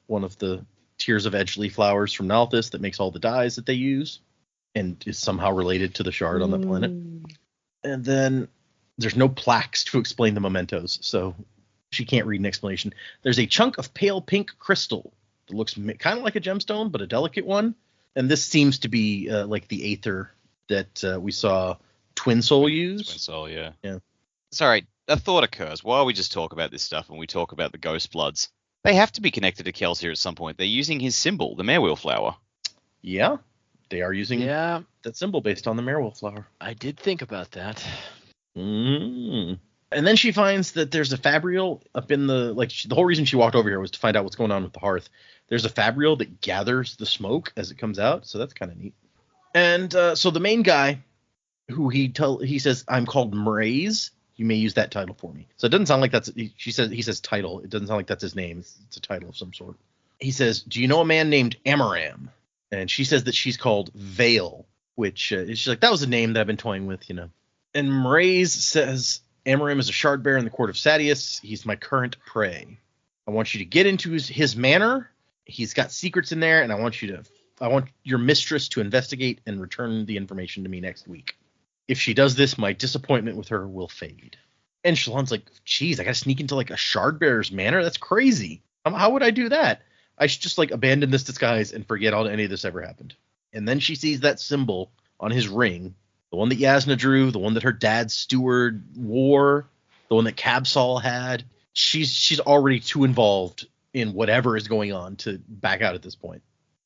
S2: one of the tiers of edgeley flowers from Nalthis that makes all the dyes that they use and is somehow related to the shard on that planet. And then there's no plaques to explain the mementos, so she can't read an explanation. There's a chunk of pale pink crystal that looks kind of like a gemstone, but a delicate one. And this seems to be like the aether that we saw Twin Soul use.
S4: Twin Soul, yeah.
S2: Yeah.
S4: Sorry, a thought occurs while we just talk about this stuff and we talk about the Ghostbloods. They have to be connected to Kelsier at some point. They're using his symbol, the Merewheel flower.
S2: Yeah, they are using that symbol based on the Merewheel flower.
S1: I did think about that.
S2: Mm. And then she finds that there's a fabrial up in the, the whole reason she walked over here was to find out what's going on with the hearth. There's a fabrial that gathers the smoke as it comes out, so that's kind of neat. And so the main guy, who he says, I'm called Mraze. You may use that title for me. So it doesn't sound like he says title. It doesn't sound like that's his name. It's a title of some sort. He says, do you know a man named Amaram? And she says that she's called Vale, which she's like, that was a name that I've been toying with, you know. And Mraze says, Amaram is a shard bearer in the court of Sadius. He's my current prey. I want you to get into his manor. He's got secrets in there, and I want your mistress to investigate and return the information to me next week. If she does this, my disappointment with her will fade. And Shallan's like, geez, I gotta sneak into like a shard bearer's manor? That's crazy. How would I do that? I should just like abandon this disguise and forget any of this ever happened. And then she sees that symbol on his ring, the one that Yasna drew, the one that her dad's steward wore, the one that Cabsal had. She's already too involved in whatever is going on to back out at this point.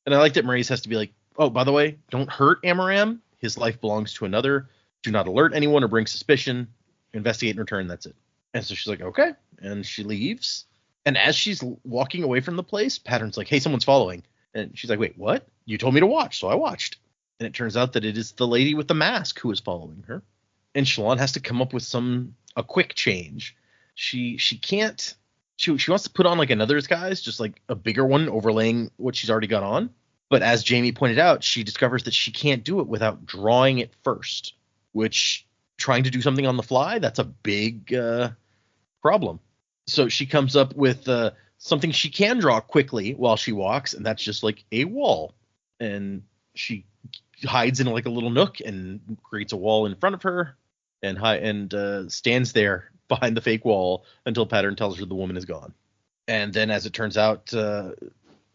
S2: And I like that Mraze has to be like, oh, by the way, don't hurt Amaram. His life belongs to another. Do not alert anyone or bring suspicion. Investigate and return. That's it. And so she's like, okay. And she leaves. And as she's walking away from the place, Pattern's like, hey, someone's following. And she's like, wait, what? You told me to watch, so I watched. And it turns out that it is the lady with the mask who is following her. And Shallan has to come up with a quick change. She can't. She wants to put on like another disguise, just like a bigger one overlaying what she's already got on. But as Jamie pointed out, she discovers that she can't do it without drawing it first. Which, trying to do something on the fly, that's a big problem. So she comes up with something she can draw quickly while she walks, and that's just like a wall. And she hides in like a little nook and creates a wall in front of her and stands there behind the fake wall until Pattern tells her the woman is gone. And then, as it turns out,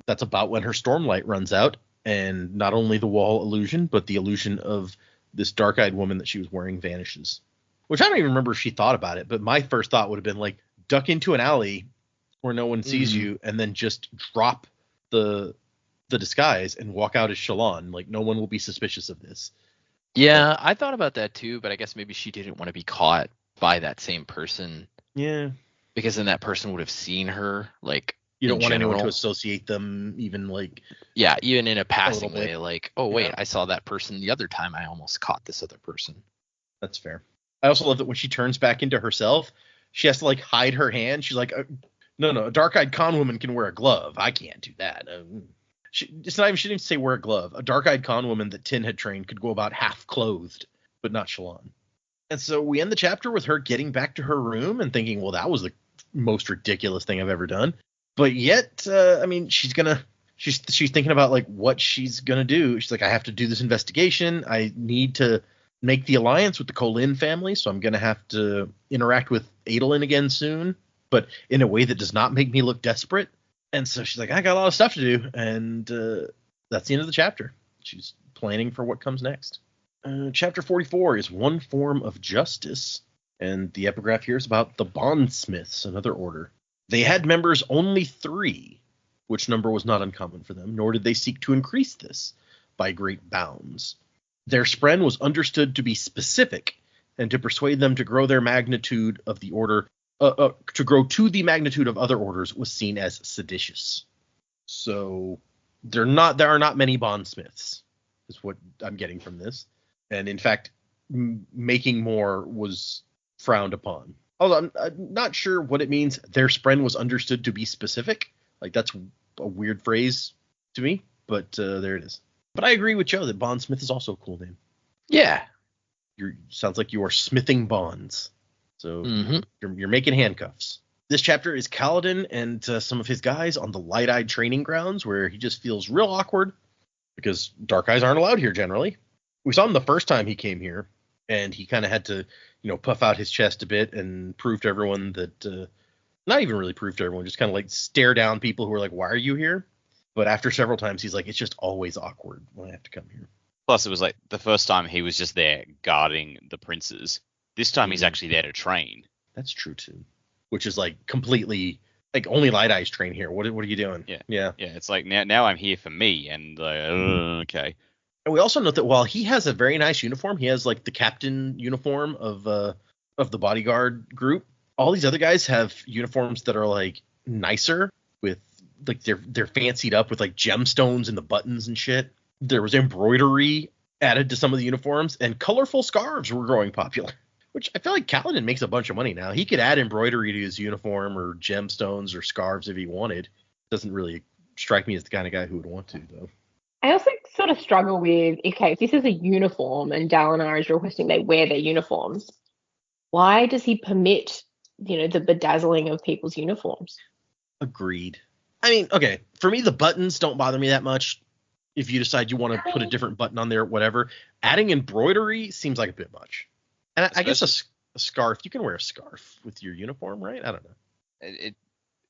S2: that's about when her stormlight runs out, and not only the wall illusion, but the illusion of this dark-eyed woman that she was wearing vanishes. Which I don't even remember if she thought about it, but my first thought would have been like, duck into an alley where no one sees you and then just drop the disguise and walk out as Shallan. Like, no one will be suspicious of this.
S1: Yeah, I thought about that too, but I guess maybe she didn't want to be caught by that same person.
S2: Yeah.
S1: Because then that person would have seen her, like,
S2: you don't want anyone to associate them even like...
S1: Yeah, even in a passing way, like, oh, wait, I saw that person the other time. I almost caught this other person.
S2: That's fair. I also love that when she turns back into herself, she has to, like, hide her hand. She's like, no, a dark-eyed con woman can wear a glove. I can't do that. She didn't say wear a glove. A dark-eyed con woman that Tin had trained could go about half-clothed, but not Shallan. And so we end the chapter with her getting back to her room and thinking, well, that was the most ridiculous thing I've ever done. But yet, I mean, she's thinking about like what she's gonna do. She's like, I have to do this investigation. I need to make the alliance with the Colin family, so I'm gonna have to interact with Adolin again soon, but in a way that does not make me look desperate. And so she's like, I got a lot of stuff to do, and that's the end of the chapter. She's planning for what comes next. Chapter 44 is One Form of Justice, and the epigraph here is about the Bondsmiths, another order. They had members only 3, which number was not uncommon for them, nor did they seek to increase this by great bounds. Their spren was understood to be specific, and to persuade them to grow their magnitude of the order, to grow to the magnitude of other orders was seen as seditious. So there are not many bondsmiths, is what I'm getting from this. And in fact, making more was frowned upon. Although I'm not sure what it means. Their spren was understood to be specific. Like, that's a weird phrase to me, but there it is. But I agree with Joe that Bondsmith is also a cool name.
S1: Yeah.
S2: Sounds like you are smithing bonds. So
S1: Mhm.
S2: you're making handcuffs. This chapter is Kaladin and some of his guys on the Light-Eyed training grounds, where he just feels real awkward because dark eyes aren't allowed here generally. We saw him the first time he came here, and he kind of had to, puff out his chest a bit and prove to everyone that, not even really prove to everyone, just kind of like stare down people who are like, why are you here? But after several times, he's like, it's just always awkward when I have to come here.
S4: Plus, it was like the first time he was just there guarding the princes. This time he's actually there to train.
S2: That's true too. Which is like completely like only Light Eyes train here. What are you doing?
S4: Yeah. It's like now I'm here for me, and okay.
S2: And we also note that while he has a very nice uniform, he has like the captain uniform of the bodyguard group. All these other guys have uniforms that are like nicer, with like they're fancied up with like gemstones in the buttons and shit. There was embroidery added to some of the uniforms, and colorful scarves were growing popular. Which I feel like Kaladin makes a bunch of money now. He could add embroidery to his uniform or gemstones or scarves if he wanted. Doesn't really strike me as the kind of guy who would want to, though.
S3: I also sort of struggle with, okay, if this is a uniform and Dalinar is requesting they wear their uniforms, why does he permit, the bedazzling of people's uniforms?
S2: Agreed. I mean, okay, for me, the buttons don't bother me that much. If you decide you want to put a different button on there, whatever. Adding embroidery seems like a bit much. And I guess a scarf, you can wear a scarf with your uniform, right? I don't know.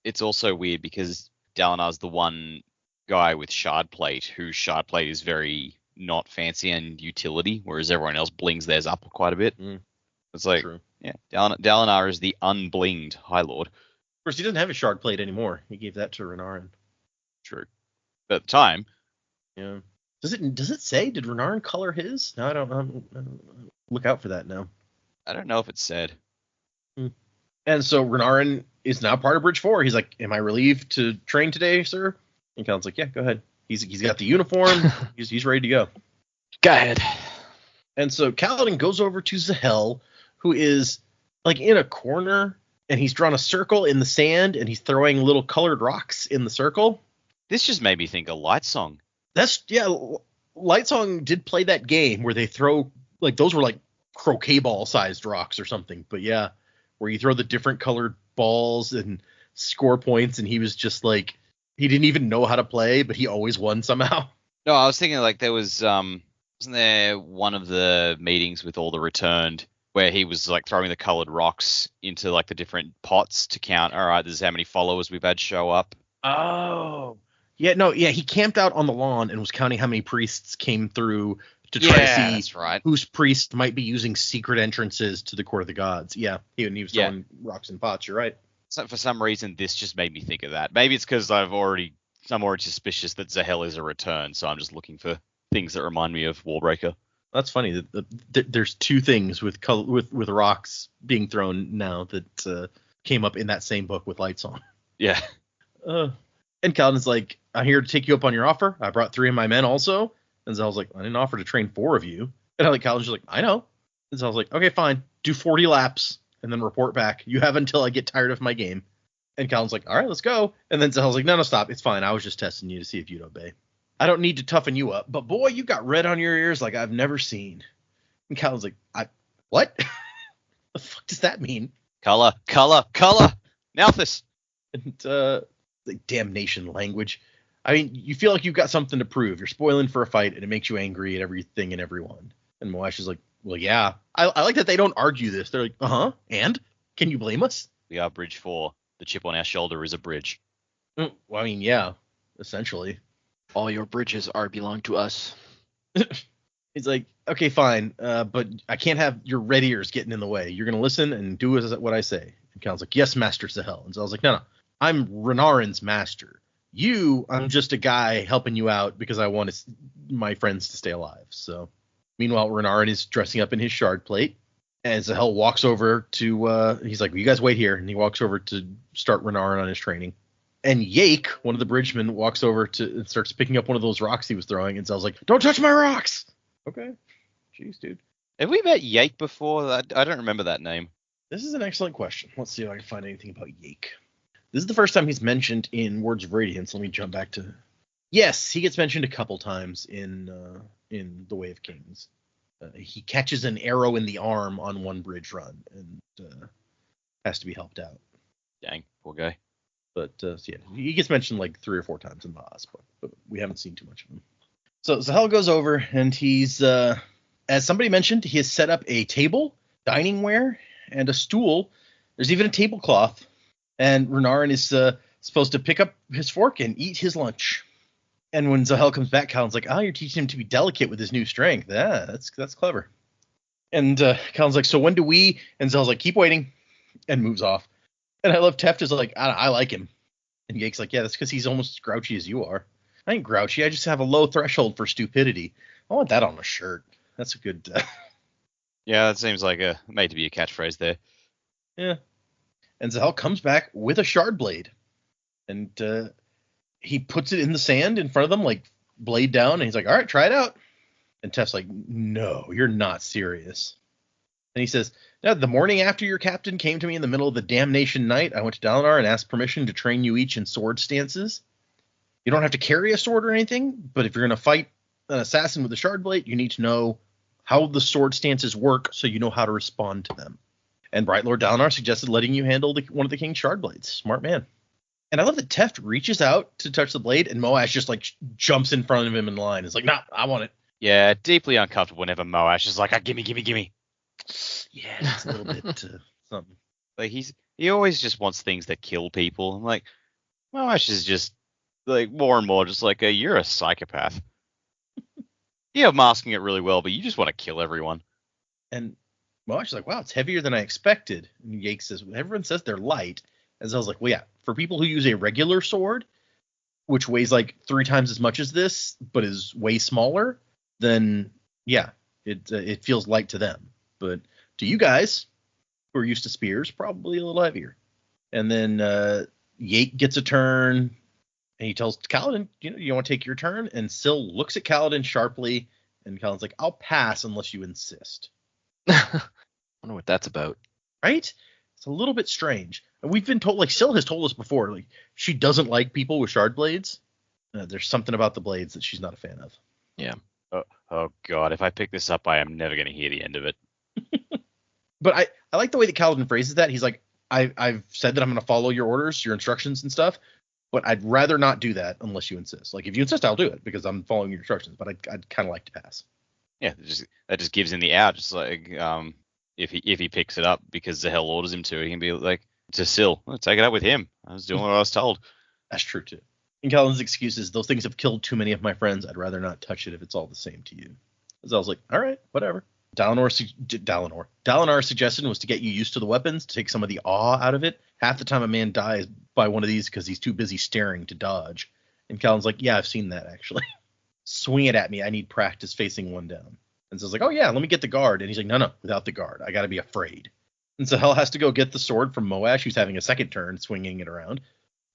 S4: It's also weird because Dalinar's the one guy with shard plate whose shard plate is very not fancy and utility, whereas everyone else blings theirs up quite a bit. It's like,
S2: True.
S4: Yeah, Dalinar is the unblinged High Lord.
S2: Of course, he doesn't have a shard plate anymore. He gave that to Renarin.
S4: True. But at the time.
S2: Yeah. Does it say? Did Renarin color his? No, I don't look out for that now.
S4: I don't know if it said.
S2: And so Renarin is now part of Bridge 4. He's like, am I relieved to train today, sir? And Kaladin's like, yeah, go ahead. He's got the uniform. he's ready to go.
S1: Go ahead.
S2: And so Kaladin goes over to Zahel, who is like in a corner, and he's drawn a circle in the sand, and he's throwing little colored rocks in the circle.
S4: This just made me think of Light Song.
S2: Light Song did play that game where they throw, like, those were like croquet ball sized rocks or something. But yeah, where you throw the different colored balls and score points, and he was just like, he didn't even know how to play, but he always won somehow.
S4: No, I was thinking like there was, wasn't there one of the meetings with all the returned where he was like throwing the colored rocks into like the different pots to count, all right, this is how many followers we've had show up.
S2: Oh. Yeah, he camped out on the lawn and was counting how many priests came through to try to see
S4: that's right.
S2: whose priest might be using secret entrances to the Court of the Gods. Yeah, he was throwing rocks in pots, you're right.
S4: So for some reason, this just made me think of that. Maybe it's because I'm already suspicious that Zahel is a return, so I'm just looking for things that remind me of Warbreaker.
S2: That's funny. There's two things with rocks being thrown now that came up in that same book with Light Song.
S4: Yeah.
S2: And Kaladin's like, I'm here to take you up on your offer. I brought 3 of my men also. And Zahel's like, I didn't offer to train 4 of you. And Kaladin's like, I know. And Zahel's like, okay, fine. Do 40 laps and then report back. You have until I get tired of my game. And Kaladin's like, all right, let's go. And then Zahel's like, no, stop. It's fine. I was just testing you to see if you'd obey. I don't need to toughen you up. But boy, you got red on your ears like I've never seen. And Kaladin's like, what? The fuck does that mean?
S4: Color. Malthus.
S2: And like damnation language. I mean, you feel like you've got something to prove. You're spoiling for a fight, and it makes you angry at everything and everyone. And Moash is like, well, yeah. I like that they don't argue this. They're like, and? Can you blame us?
S4: We are Bridge 4. The chip on our shoulder is a bridge.
S2: Well, I mean, yeah, essentially.
S1: All your bridges belong to us.
S2: He's like, okay, fine, but I can't have your red ears getting in the way. You're going to listen and do what I say. And Cal's like, yes, Master Zahel. And Zahel's like, no. I'm Renarin's master. I'm just a guy helping you out because I want my friends to stay alive. So, meanwhile, Renarin is dressing up in his shard plate, and Zahel walks over to, he's like, well, you guys wait here, and he walks over to start Renarin on his training. And Yake, one of the bridgemen, walks over and starts picking up one of those rocks he was throwing, and Zahel's like, don't touch my rocks! Okay. Jeez, dude.
S4: Have we met Yake before? I don't remember that name.
S2: This is an excellent question. Let's see if I can find anything about Yake. This is the first time he's mentioned in Words of Radiance. Let me jump back to... Yes, he gets mentioned a couple times in The Way of Kings. He catches an arrow in the arm on one bridge run. And has to be helped out.
S4: Dang, poor guy.
S2: But yeah, he gets mentioned like 3 or 4 times in the Oz, but we haven't seen too much of him. So Zahel goes over, and he's, as somebody mentioned, he has set up a table, diningware, and a stool. There's even a tablecloth, and Renarin is supposed to pick up his fork and eat his lunch. And when Zahel comes back, Callan's like, "Oh, you're teaching him to be delicate with his new strength. Yeah, that's clever." And Callan's like, "So when do we?" And Zahel's like, "Keep waiting," and moves off. And I love Teft is like, I like him. And Yake's like, "Yeah, that's because he's almost as grouchy as you are." "I ain't grouchy. I just have a low threshold for stupidity. I want that on a shirt." That's a good.
S4: Yeah, that seems like made to be a catchphrase there.
S2: Yeah. And Zahel comes back with a shard blade. And he puts it in the sand in front of them, like blade down. And he's like, "All right, try it out." And Teft's like, "No, you're not serious." And he says, "Now, the morning after your captain came to me in the middle of the damnation night, I went to Dalinar and asked permission to train you each in sword stances. You don't have to carry a sword or anything, but if you're going to fight an assassin with a shard blade, you need to know how the sword stances work so you know how to respond to them. And Bright Lord Dalinar suggested letting you handle one of the king's shard blades. Smart man." And I love that Teft reaches out to touch the blade, and Moash just like jumps in front of him in line. It's like, "Nah, I want it."
S4: Yeah, deeply uncomfortable whenever Moash is like, gimme.
S2: Yeah, it's a little bit something.
S4: Like he always just wants things that kill people. I'm like, Moash is just like more and more just like you're a psychopath. You're masking it really well, but you just want to kill everyone.
S2: And Moash is like, "Wow, it's heavier than I expected." And Yake says, "Everyone says they're light." And so I was like, "Well, yeah, for people who use a regular sword, which weighs like 3 times as much as this, but is way smaller, then yeah, it feels light to them. But to you guys who are used to spears, probably a little heavier." And then Yake gets a turn, and he tells Kaladin, "You want to take your turn?" And Syl looks at Kaladin sharply, and Kaladin's like, "I'll pass unless you insist."
S1: I wonder what that's about.
S2: Right? It's a little bit strange. And we've been told, like, Syl has told us before, like, she doesn't like people with shard blades. There's something about the blades that she's not a fan of.
S1: Yeah.
S4: Oh God, if I pick this up, I am never going to hear the end of it.
S2: But I like the way that Kaladin phrases that. He's like, I've said that I'm going to follow your orders, your instructions and stuff, but I'd rather not do that unless you insist. Like, if you insist, I'll do it because I'm following your instructions, but I'd kind of like to pass.
S4: Yeah, that just gives him the out. Just like if he picks it up because Zahel orders him to, he can be like to Syl, take it up with him. I was doing what I was told.
S2: That's true too. And Kaladin's excuse is, "Those things have killed too many of my friends. I'd rather not touch it if it's all the same to you." So I was like, "All right, whatever." Dalinar's suggestion was to get you used to the weapons, to take some of the awe out of it. Half the time a man dies by one of these because he's too busy staring to dodge. And Kaladin's like, "Yeah, I've seen that actually." "Swing it at me. I need practice facing one down." And so I was like, "Oh yeah, let me get the guard." And he's like, No, without the guard. I got to be afraid." And so Hel has to go get the sword from Moash, who's having a second turn, swinging it around.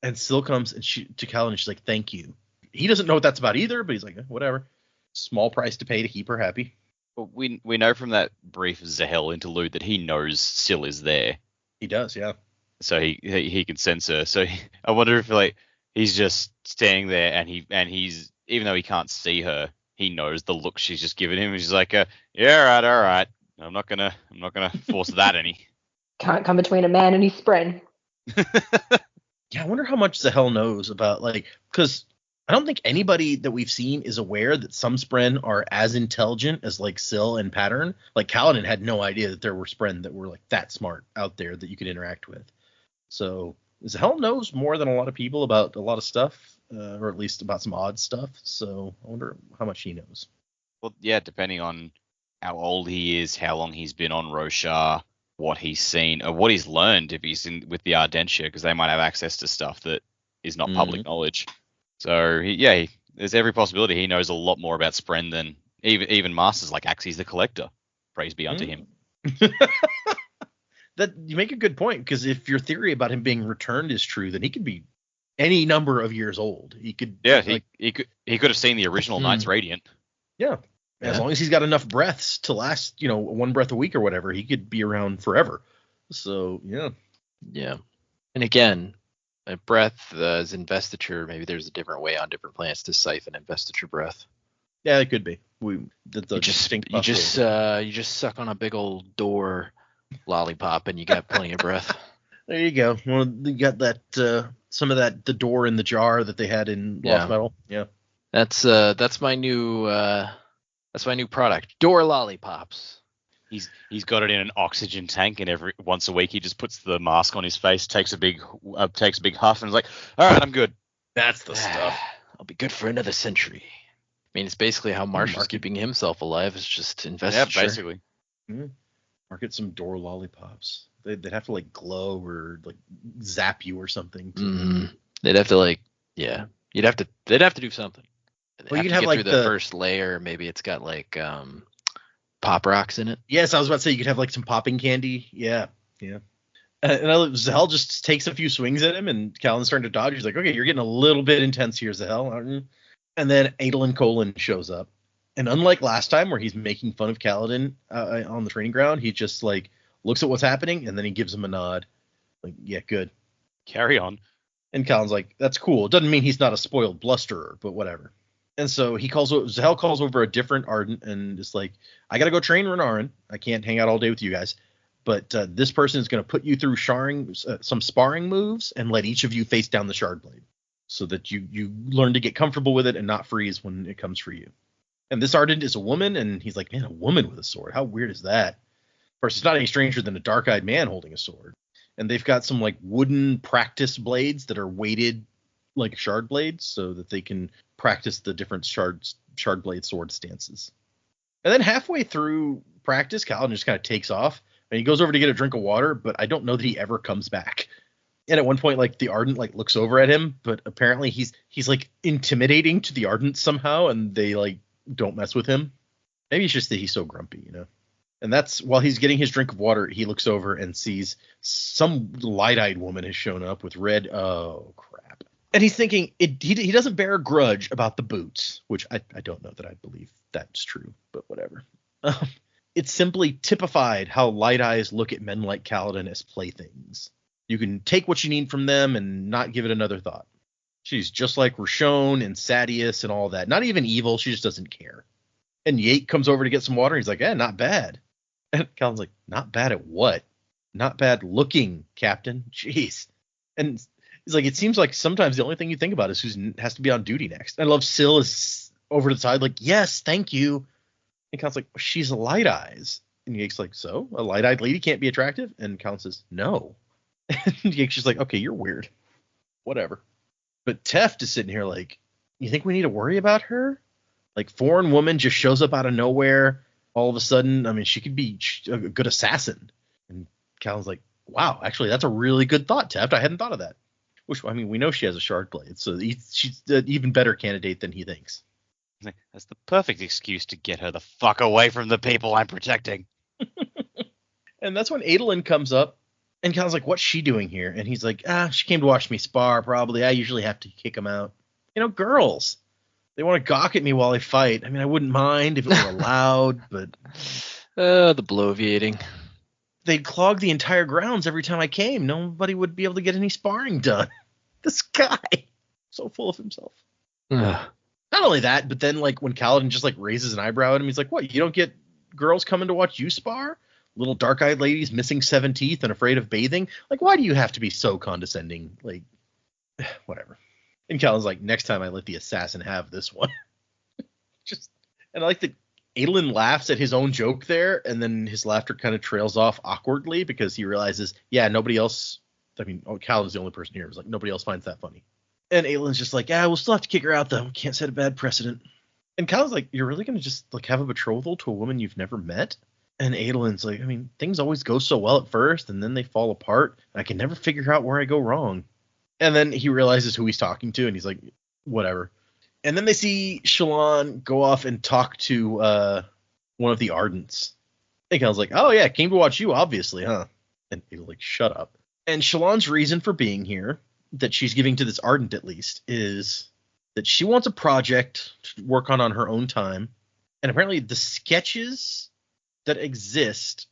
S2: And Syl comes to Kaladin, and she's like, "Thank you." He doesn't know what that's about either, but he's like, whatever. Small price to pay to keep her happy.
S4: But we know from that brief Zahel interlude that he knows Syl is there.
S2: He does, yeah.
S4: So he can sense her. So I wonder if like he's just standing there and he's even though he can't see her, he knows the look she's just given him. He's like, yeah, all right. I'm not gonna force that any.
S3: Can't come between a man and his spren.
S2: Yeah, I wonder how much Zahel knows about, like, because I don't think anybody that we've seen is aware that some Spren are as intelligent as like Syl and Pattern. Like Kaladin had no idea that there were Spren that were like that smart out there that you could interact with. So Zahel knows more than a lot of people about a lot of stuff, or at least about some odd stuff. So I wonder how much he knows.
S4: Well, yeah, depending on how old he is, how long he's been on Roshar, what he's seen, or what he's learned if he's in with the Ardentia, because they might have access to stuff that is not public knowledge. So there's every possibility he knows a lot more about Spren than even masters like Axes the Collector. Praise be unto him.
S2: That you make a good point, because if your theory about him being returned is true, then he could be any number of years old. He could,
S4: he could have seen the original Knights Radiant.
S2: Yeah. As long as he's got enough breaths to last, one breath a week or whatever, he could be around forever. So yeah.
S1: Yeah. And again, a breath as investiture, maybe there's a different way on different planets to siphon investiture breath.
S2: Yeah, it could be. You
S1: just suck on a big old door lollipop and you got plenty of breath.
S2: There you go. Well, you got that some of the door in the jar that they had in Lost Metal. Yeah.
S1: That's my new product. Door lollipops.
S4: He's got it in an oxygen tank, and once a week he just puts the mask on his face, takes a big huff, and is like, "All right, I'm good."
S2: That's the stuff.
S1: I'll be good for another century. I mean, it's basically how Marshall's keeping himself alive. It's just investiture.
S4: Yeah, basically.
S2: Market some door lollipops. They'd have to like glow or like zap you or something.
S1: They'd have to they'd have to do something.
S2: Well, you could have
S1: get
S2: like
S1: through the first layer. Maybe it's got like pop rocks in it.
S2: Yes, I was about to say you could have like some popping candy. Yeah. And Zahel just takes a few swings at him, and Kaladin's starting to dodge. He's like, okay, you're getting a little bit intense here, Zahel, aren't you? And then Adolin Colin shows up. And unlike last time where he's making fun of Kaladin on the training ground, he just like looks at what's happening, and then he gives him a nod. Like, yeah, good.
S4: Carry on.
S2: And Kaladin's like, that's cool. It doesn't mean he's not a spoiled blusterer, but whatever. And so Zahel calls over a different Ardent and is like, I got to go train Renarin. I can't hang out all day with you guys. But this person is going to put you through some sparring moves and let each of you face down the shard blade so that you learn to get comfortable with it and not freeze when it comes for you. And this Ardent is a woman, and he's like, man, a woman with a sword. How weird is that? Of course, it's not any stranger than a dark-eyed man holding a sword. And they've got some like wooden practice blades that are weighted like shard blades so that they can practice the different shard blade sword stances. And then halfway through practice, Kaladin just kind of takes off. And he goes over to get a drink of water, but I don't know that he ever comes back. And at one point, like the Ardent like looks over at him, but apparently he's like intimidating to the Ardent somehow, and they like don't mess with him. Maybe it's just that he's so grumpy, you know. And that's while he's getting his drink of water, he looks over and sees some light-eyed woman has shown up with red. Oh crap! And he's thinking he doesn't bear a grudge about the boots, which I don't know that I believe that's true, but whatever. It's simply typified how light eyes look at men like Kaladin as playthings. You can take what you need from them and not give it another thought. She's just like Rashon and Sadius and all that. Not even evil, she just doesn't care. And Yate comes over to get some water. He's like, not bad. And Kaladin's like, not bad at what? Not bad looking, Captain. Jeez. And he's like, it seems like sometimes the only thing you think about is who has to be on duty next. And I love Syl is over to the side like, yes, thank you. And Count's like, she's a light eyes. And Yake's like, so? A light-eyed lady can't be attractive? And Count says, no. And Yake's just like, okay, you're weird. Whatever. But Teft is sitting here like, you think we need to worry about her? Like, foreign woman just shows up out of nowhere all of a sudden. I mean, she could be a good assassin. And Cal's like, wow, actually, that's a really good thought, Teft. I hadn't thought of that. Which, I mean, we know she has a shard blade, so she's an even better candidate than he thinks.
S4: That's the perfect excuse to get her the fuck away from the people I'm protecting.
S2: And that's when Adolin comes up, and Cal's like, what's she doing here? And he's like, she came to watch me spar, probably. I usually have to kick them out. You know, girls, they want to gawk at me while I fight. I mean, I wouldn't mind if it were allowed, but...
S1: the bloviating.
S2: They'd clog the entire grounds every time I came. Nobody would be able to get any sparring done. This guy, so full of himself. Not only that, but then like when Kaladin just like raises an eyebrow at him, he's like, what, you don't get girls coming to watch you spar? Little dark-eyed ladies missing 7 teeth and afraid of bathing? Like, why do you have to be so condescending? Like, whatever. And Kaladin's like, next time I let the assassin have this one. And I like that Adolin laughs at his own joke there, and then his laughter kind of trails off awkwardly because he realizes, nobody else, Kaladin's the only person here. It was like, nobody else finds that funny. And Aelin's just like, we'll still have to kick her out, though. We can't set a bad precedent. And Kaladin's like, you're really going to just like have a betrothal to a woman you've never met? And Adolin's like, I mean, things always go so well at first, and then they fall apart. I can never figure out where I go wrong. And then he realizes who he's talking to, and he's like, whatever. And then they see Shallan go off and talk to one of the Ardents. And Kaladin's like, oh, yeah, came to watch you, obviously, huh? And Adolin's like, shut up. And Shallan's reason for being here, that she's giving to this Ardent at least, is that she wants a project to work on her own time. And apparently the sketches that exist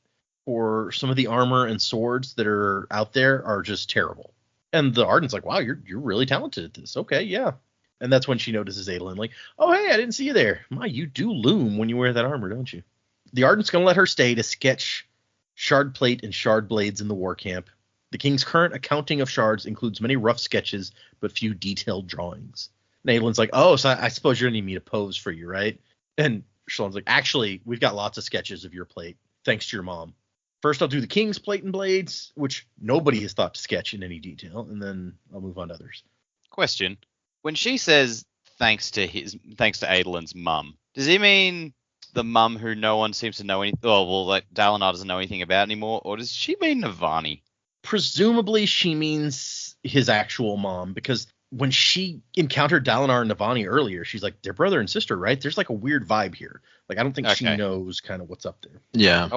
S2: for some of the armor and swords that are out there are just terrible. And the Ardent's like, wow, you're really talented at this. Okay, yeah. And that's when she notices Adolin, like, oh, hey, I didn't see you there. My, you do loom when you wear that armor, don't you? The Ardent's going to let her stay to sketch shard plate and shard blades in the war camp. The king's current accounting of shards includes many rough sketches, but few detailed drawings. And Aelin's like, oh, so I suppose you're going to need me to pose for you, right? And Shallan's like, actually, we've got lots of sketches of your plate, thanks to your mom. First, I'll do the king's plate and blades, which nobody has thought to sketch in any detail, and then I'll move on to others.
S4: Question. When she says thanks to Aelin's mum, does he mean the mum who no one seems to know Dalinar doesn't know anything about anymore, or does she mean Navani?
S2: Presumably she means his actual mom, because when she encountered Dalinar and Navani earlier, she's like, they're brother and sister, right? There's like a weird vibe here. Like, I don't think she knows kind of what's up there.
S1: Yeah.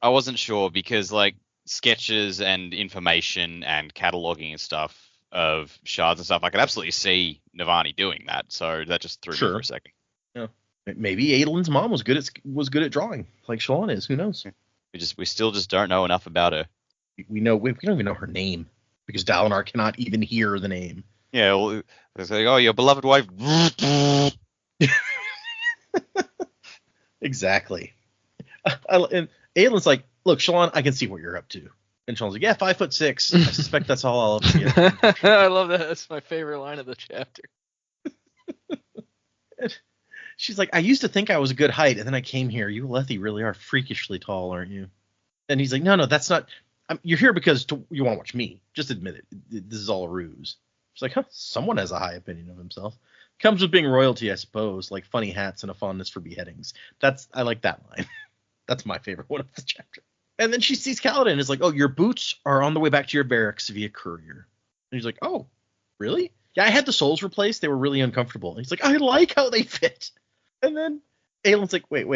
S4: I wasn't sure because like sketches and information and cataloging and stuff of shards and stuff, I could absolutely see Navani doing that. So that just threw me for a second.
S2: Yeah. Maybe Aelin's mom was good at drawing, like Shallan is. Who knows?
S4: We still just don't know enough about her.
S2: We don't even know her name because Dalinar cannot even hear the name.
S4: Yeah, well, it's like, oh, your beloved wife.
S2: Exactly. And Aelin's like, look, Shallan, I can see what you're up to. And Shallan's like, yeah, 5'6". I suspect that's all I'll ever get.
S1: I love that. That's my favorite line of the chapter.
S2: She's like, I used to think I was a good height, and then I came here. You Alethi really are freakishly tall, aren't you? And he's like, no, that's not. You're here because you want to watch me. Just admit it. This is all a ruse. She's like, huh, someone has a high opinion of himself. Comes with being royalty, I suppose, like funny hats and a fondness for beheadings. I like that line. That's my favorite one of the chapter. And then she sees Kaladin and is like, oh, your boots are on the way back to your barracks via courier. And he's like, oh, really? Yeah, I had the soles replaced. They were really uncomfortable. And he's like, I like how they fit. And then Aelin's like, wait.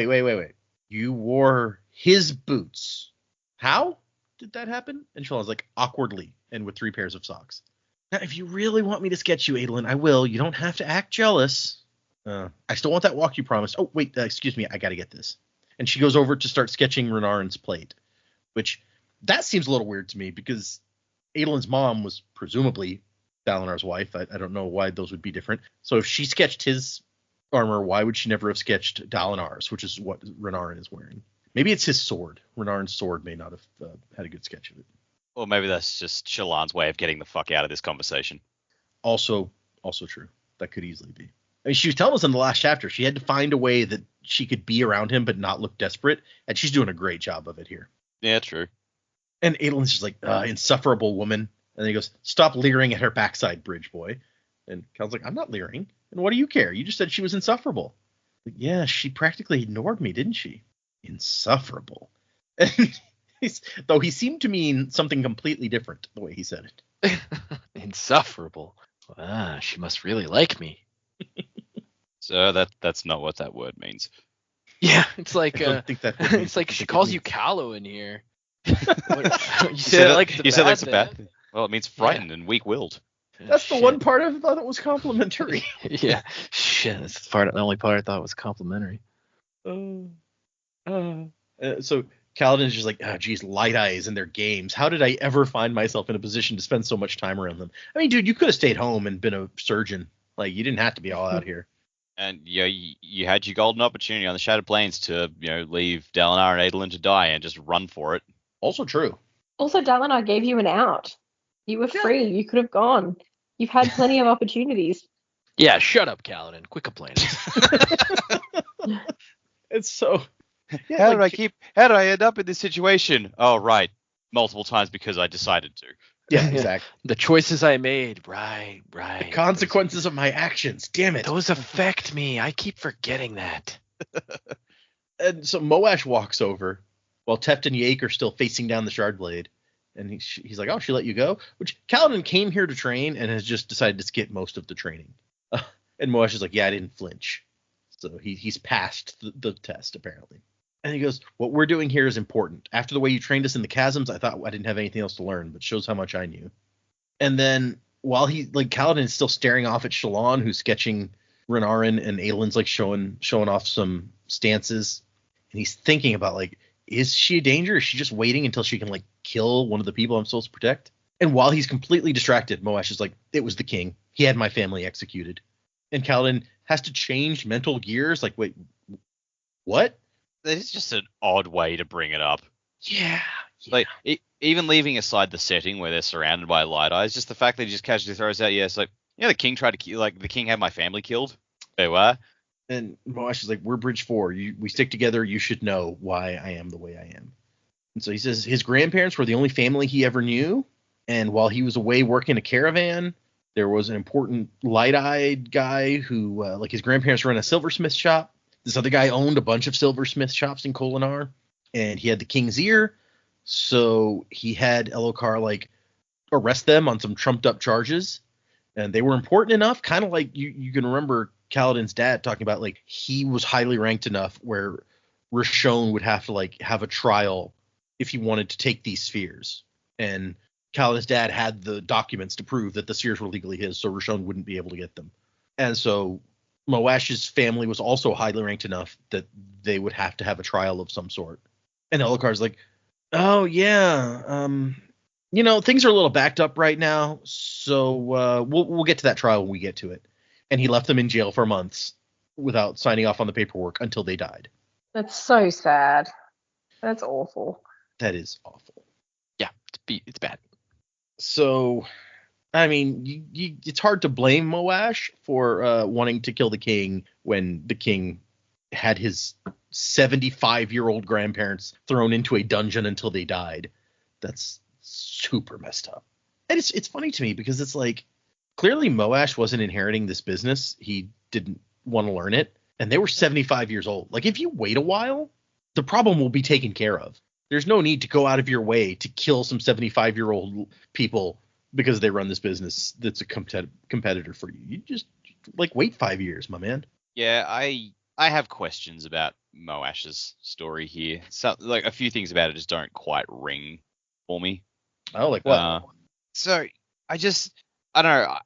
S2: You wore his boots. How did that happen? And Shallan's like, awkwardly and with 3 pairs of socks. Now, if you really want me to sketch you, Aelin, I will. You don't have to act jealous. I still want that walk you promised. Oh, wait, excuse me. I got to get this. And she goes over to start sketching Renarin's plate, which that seems a little weird to me because Aelin's mom was presumably Dalinar's wife. I don't know why those would be different. So if she sketched his armor, why would she never have sketched Dalinar's, which is what Renarin is wearing? Maybe it's his sword. Renarin's sword may not have had a good sketch of it.
S4: Or maybe that's just Shallan's way of getting the fuck out of this conversation.
S2: Also true. That could easily be. I mean, she was telling us in the last chapter she had to find a way that she could be around him but not look desperate, and she's doing a great job of it here.
S4: Yeah, true.
S2: And Aelin's just like, insufferable woman. And then he goes, stop leering at her backside, bridge boy. And Cal's like, I'm not leering. And what do you care? You just said she was insufferable. Like, yeah, she practically ignored me, didn't she? Insufferable. And though he seemed to mean something completely different the way he said it.
S1: Insufferable. She must really like me.
S4: So that's not what that word means.
S1: Yeah, it's like it's like she calls you callow in here. You said it's a bad thing.
S4: Well, it means frightened and weak-willed.
S2: That's the one part I thought was complimentary.
S1: Yeah, shit. That's the only part I thought was complimentary.
S2: So Kaladin's just like, geez, light eyes and their games. How did I ever find myself in a position to spend so much time around them? I mean, dude, you could have stayed home and been a surgeon. Like, you didn't have to be all out here.
S4: And you had your golden opportunity on the Shattered Plains to leave Dalinar and Aedelin to die and just run for it.
S2: Also true.
S3: Also, Dalinar gave you an out. You were free. You could have gone. You've had plenty of opportunities.
S1: Yeah, shut up, Kaladin. Quit complaining.
S2: It's so.
S4: Yeah, how did I end up in this situation? Oh, right. Multiple times because I decided to.
S2: Yeah, exactly.
S1: The choices I made. Right.
S2: The consequences of my actions. Damn it.
S1: Those affect me. I keep forgetting that.
S2: And so Moash walks over while Teft and Yake are still facing down the shard blade. And he's like, oh, she let you go? Which Kaladin came here to train and has just decided to skip most of the training. And Moash is like, yeah, I didn't flinch. So he's passed the test, apparently. And he goes, what we're doing here is important. After the way you trained us in the chasms, I thought I didn't have anything else to learn, but shows how much I knew. And then while Kaladin is still staring off at Shallan, who's sketching Renarin, and Aelin's like showing off some stances. And he's thinking about is she a danger? Is she just waiting until she can kill one of the people I'm supposed to protect? And while he's completely distracted, Moash is like, it was the king. He had my family executed. And Kaladin has to change mental gears. Like, wait, what?
S4: It's just an odd way to bring it up.
S2: Yeah,
S4: Like, even leaving aside the setting where they're surrounded by light eyes, just the fact that he just casually throws out, yeah, it's like, the king tried to kill, like, the king had my family killed. Wait, what?
S2: And Moash is like, we're Bridge 4. We stick together. You should know why I am the way I am. And so he says his grandparents were the only family he ever knew. And while he was away working a caravan, there was an important light-eyed guy who, like, his grandparents run a silversmith shop. This other guy owned a bunch of silversmith shops in Kholinar, and he had the king's ear. So he had Elokar, like, arrest them on some trumped-up charges. And they were important enough, kind of like you can remember Kaladin's dad talking about, like, he was highly ranked enough where Rishon would have to, like, have a trial if he wanted to take these spheres. And Kaladin's dad had the documents to prove that the spheres were legally his, so Rishon wouldn't be able to get them. And so Moash's family was also highly ranked enough that they would have to have a trial of some sort. And Elokar's like, oh, yeah, things are a little backed up right now, so we'll get to that trial when we get to it. And he left them in jail for months without signing off on the paperwork until they died.
S3: That's so sad. That's awful.
S2: That is awful.
S1: Yeah, it's bad.
S2: So, I mean, it's hard to blame Moash for wanting to kill the king when the king had his 75-year-old grandparents thrown into a dungeon until they died. That's super messed up. And it's funny to me because it's like, clearly Moash wasn't inheriting this business. He didn't want to learn it. And they were 75 years old. Like, if you wait a while, the problem will be taken care of. There's no need to go out of your way to kill some 75-year-old people because they run this business that's a competitor for you. You just, like, wait 5 years, my man.
S4: Yeah, I have questions about Moash's story here. So, like, a few things about it just don't quite ring for me.
S2: Oh, like what?
S4: So I don't know.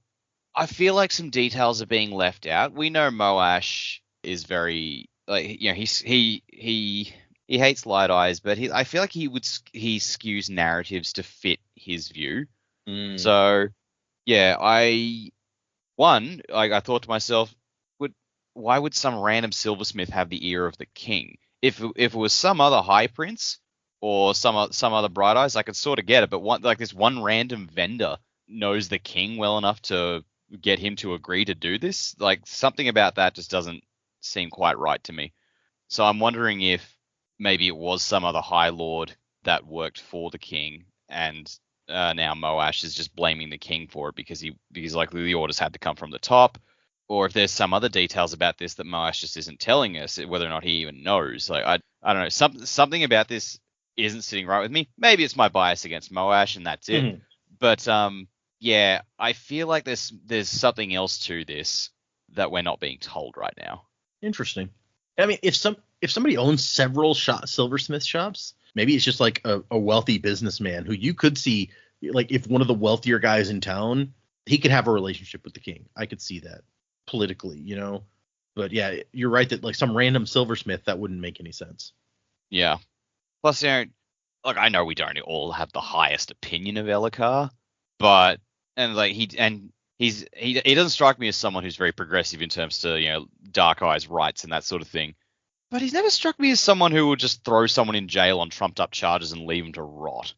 S4: I feel like some details are being left out. We know Moash is very, like, he hates light eyes, but I feel like he skews narratives to fit his view. So yeah, I thought to myself, why would some random silversmith have the ear of the king? If it was some other high prince or some other bright eyes, I could sort of get it. But this one random vendor knows the king well enough to get him to agree to do this. Like, something about that just doesn't seem quite right to me. So I'm wondering if maybe it was some other high lord that worked for the king, and now Moash is just blaming the king for it because likely the orders had to come from the top. Or if there's some other details about this that Moash just isn't telling us, whether or not he even knows. Like, I don't know, something about this isn't sitting right with me. Maybe it's my bias against Moash and that's it. But yeah, I feel like there's something else to this that we're not being told right now.
S2: Interesting. I mean, if somebody owns several silversmith shops, maybe it's just like a wealthy businessman who you could see, like, if one of the wealthier guys in town, he could have a relationship with the king. I could see that politically, But yeah, you're right that, like, some random silversmith, that wouldn't make any sense.
S4: Yeah. Plus, like, I know we don't all have the highest opinion of Elokar, but he doesn't strike me as someone who's very progressive in terms to dark eyes rights and that sort of thing. But he's never struck me as someone who would just throw someone in jail on trumped up charges and leave them to rot.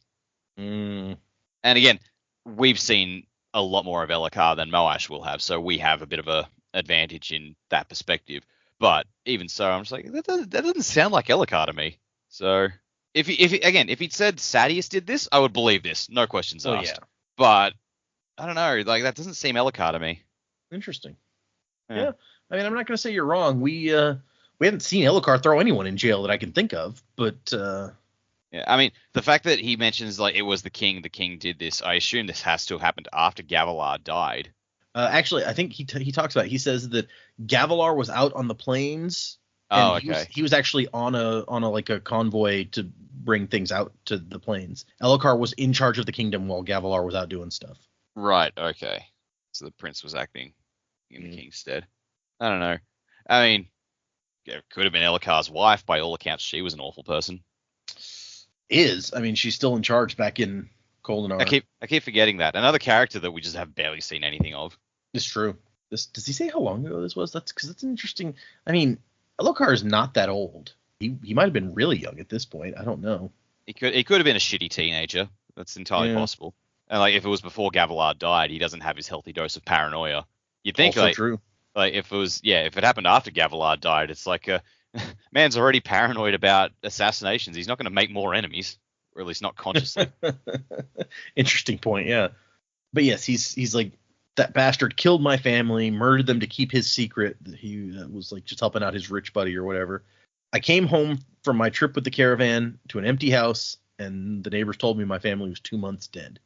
S4: And again, we've seen a lot more of Elokar than Moash will have, so we have a bit of a advantage in that perspective. But even so, I'm just like, that doesn't sound like Elokar to me. So if he'd said Sadeas did this, I would believe this, no questions asked. Yeah. But I don't know, like, that doesn't seem Elokar to me.
S2: Interesting. Yeah. I mean, I'm not going to say you're wrong. We haven't seen Elokar throw anyone in jail that I can think of, but
S4: yeah, I mean, the fact that he mentions, like, it was the king did this, I assume this has to have happened after Gavilar died.
S2: Actually, I think he talks about it. He says that Gavilar was out on the plains.
S4: Oh, okay.
S2: He was actually on a convoy to bring things out to the plains. Elokar was in charge of the kingdom while Gavilar was out doing stuff.
S4: Right. Okay. So the prince was acting in the king's stead. I don't know. I mean, it could have been Elokar's wife. By all accounts, she was an awful person.
S2: I mean, she's still in charge back in Kholinar.
S4: I keep forgetting that. Another character that we just have barely seen anything of.
S2: It's true. Does he say how long ago this was? That's interesting. I mean, Elokar is not that old. He might have been really young at this point. I don't know.
S4: He could have been a shitty teenager. That's entirely possible. And like if it was before Gavilar died, he doesn't have his healthy dose of paranoia. You'd think
S2: Also true.
S4: Like if it happened after Gavilar died, it's like man's already paranoid about assassinations. He's not going to make more enemies, or at least not consciously.
S2: Interesting point, yeah. But yes, he's like, that bastard killed my family, murdered them to keep his secret. He was like just helping out his rich buddy or whatever. I came home from my trip with the caravan to an empty house, and the neighbors told me my family was 2 months dead.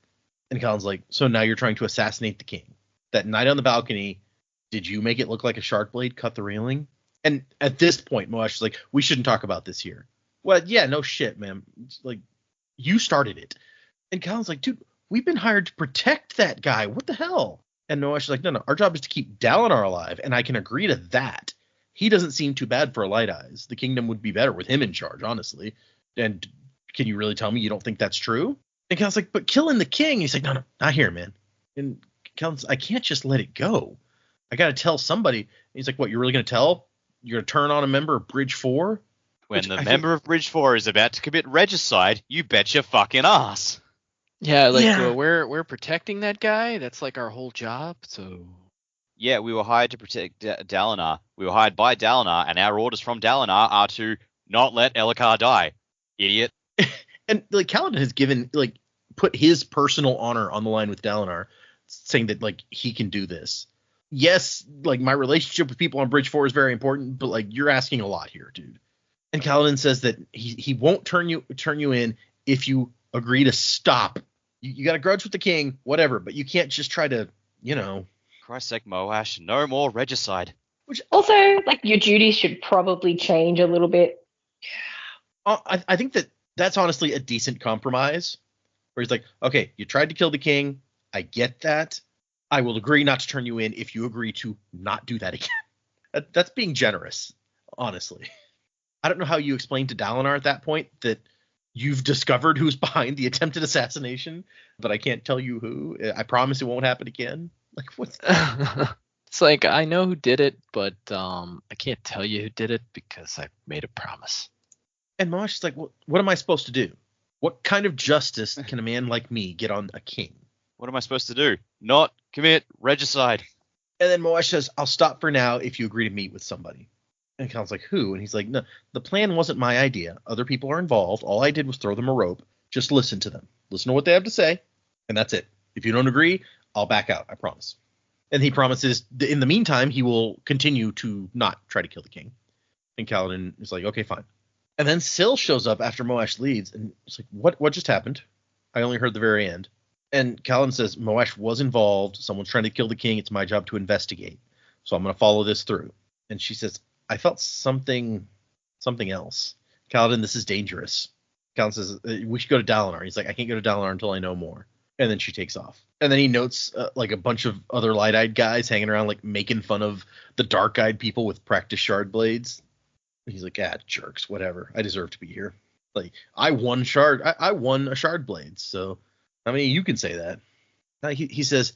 S2: And Colin's like, so now you're trying to assassinate the king. That night on the balcony, did you make it look like a shark blade cut the railing? And at this point, Moash is like, we shouldn't talk about this here. Well, yeah, no shit, man. Like, you started it. And Colin's like, dude, we've been hired to protect that guy. What the hell? And Moash is like, no, our job is to keep Dalinar alive, and I can agree to that. He doesn't seem too bad for Light Eyes. The kingdom would be better with him in charge, honestly. And can you really tell me you don't think that's true? And Cal's like, but killing the king. He's like, no, not here, man. And Cal's, I can't just let it go. I got to tell somebody. And he's like, what, you're really going to tell? You're going to turn on a member of Bridge 4?
S4: When the member of Bridge 4 is about to commit regicide, you bet your fucking ass.
S1: Yeah, we're protecting that guy. That's like our whole job. So
S4: yeah, we were hired to protect Dalinar. We were hired by Dalinar, and our orders from Dalinar are to not let Elhokar die. Idiot.
S2: And like Kaladin has put his personal honor on the line with Dalinar, saying that like he can do this. Yes, like my relationship with people on Bridge 4 is very important, but like you're asking a lot here, dude. And Kaladin says that he won't turn you in if you agree to stop. You got a grudge with the king, whatever, but you can't just try to,
S4: Christ's sake, Moash, no more regicide.
S3: Which also, like, your duties should probably change a little bit.
S2: Yeah. I think that's honestly a decent compromise, where he's like, okay, you tried to kill the king. I get that. I will agree not to turn you in if you agree to not do that again. That's being generous, honestly. I don't know how you explain to Dalinar at that point that you've discovered who's behind the attempted assassination, but I can't tell you who. I promise it won't happen again. Like, what's that?
S1: It's like, I know who did it, but I can't tell you who did it because I made a promise.
S2: And Mosh is like, well, what am I supposed to do? What kind of justice can a man like me get on a king?
S4: What am I supposed to do? Not commit regicide.
S2: And then Moash says, I'll stop for now if you agree to meet with somebody. And Khal's like, who? And he's like, no, the plan wasn't my idea. Other people are involved. All I did was throw them a rope. Just listen to them. Listen to what they have to say. And that's it. If you don't agree, I'll back out. I promise. And he promises in the meantime, he will continue to not try to kill the king. And Kaladin is like, okay, fine. And then Syl shows up after Moash leaves. And it's like, what just happened? I only heard the very end. And Kaladin says, Moash was involved. Someone's trying to kill the king. It's my job to investigate. So I'm going to follow this through. And she says, I felt something else. Kaladin, this is dangerous. Kaladin says, we should go to Dalinar. He's like, I can't go to Dalinar until I know more. And then she takes off. And then he notes like a bunch of other light-eyed guys hanging around, like making fun of the dark-eyed people with practice shard blades. And he's like, jerks, whatever. I deserve to be here. Like, I won a shard blade. So, I mean, you can say that. He says,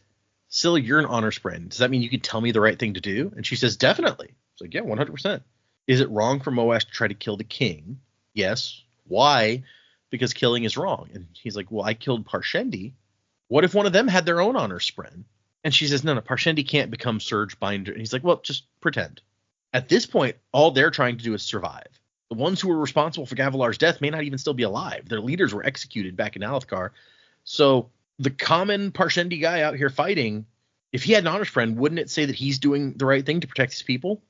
S2: Syl, you're an honor friend. Does that mean you can tell me the right thing to do? And she says, definitely. It's like, yeah, 100%. Is it wrong for Moash to try to kill the king? Yes. Why? Because killing is wrong. And he's like, well, I killed Parshendi. What if one of them had their own honor spren? And she says, no, Parshendi can't become Surge Binder. And he's like, well, just pretend. At this point, all they're trying to do is survive. The ones who were responsible for Gavilar's death may not even still be alive. Their leaders were executed back in Alethkar. So the common Parshendi guy out here fighting, if he had an honor spren, wouldn't it say that he's doing the right thing to protect his people?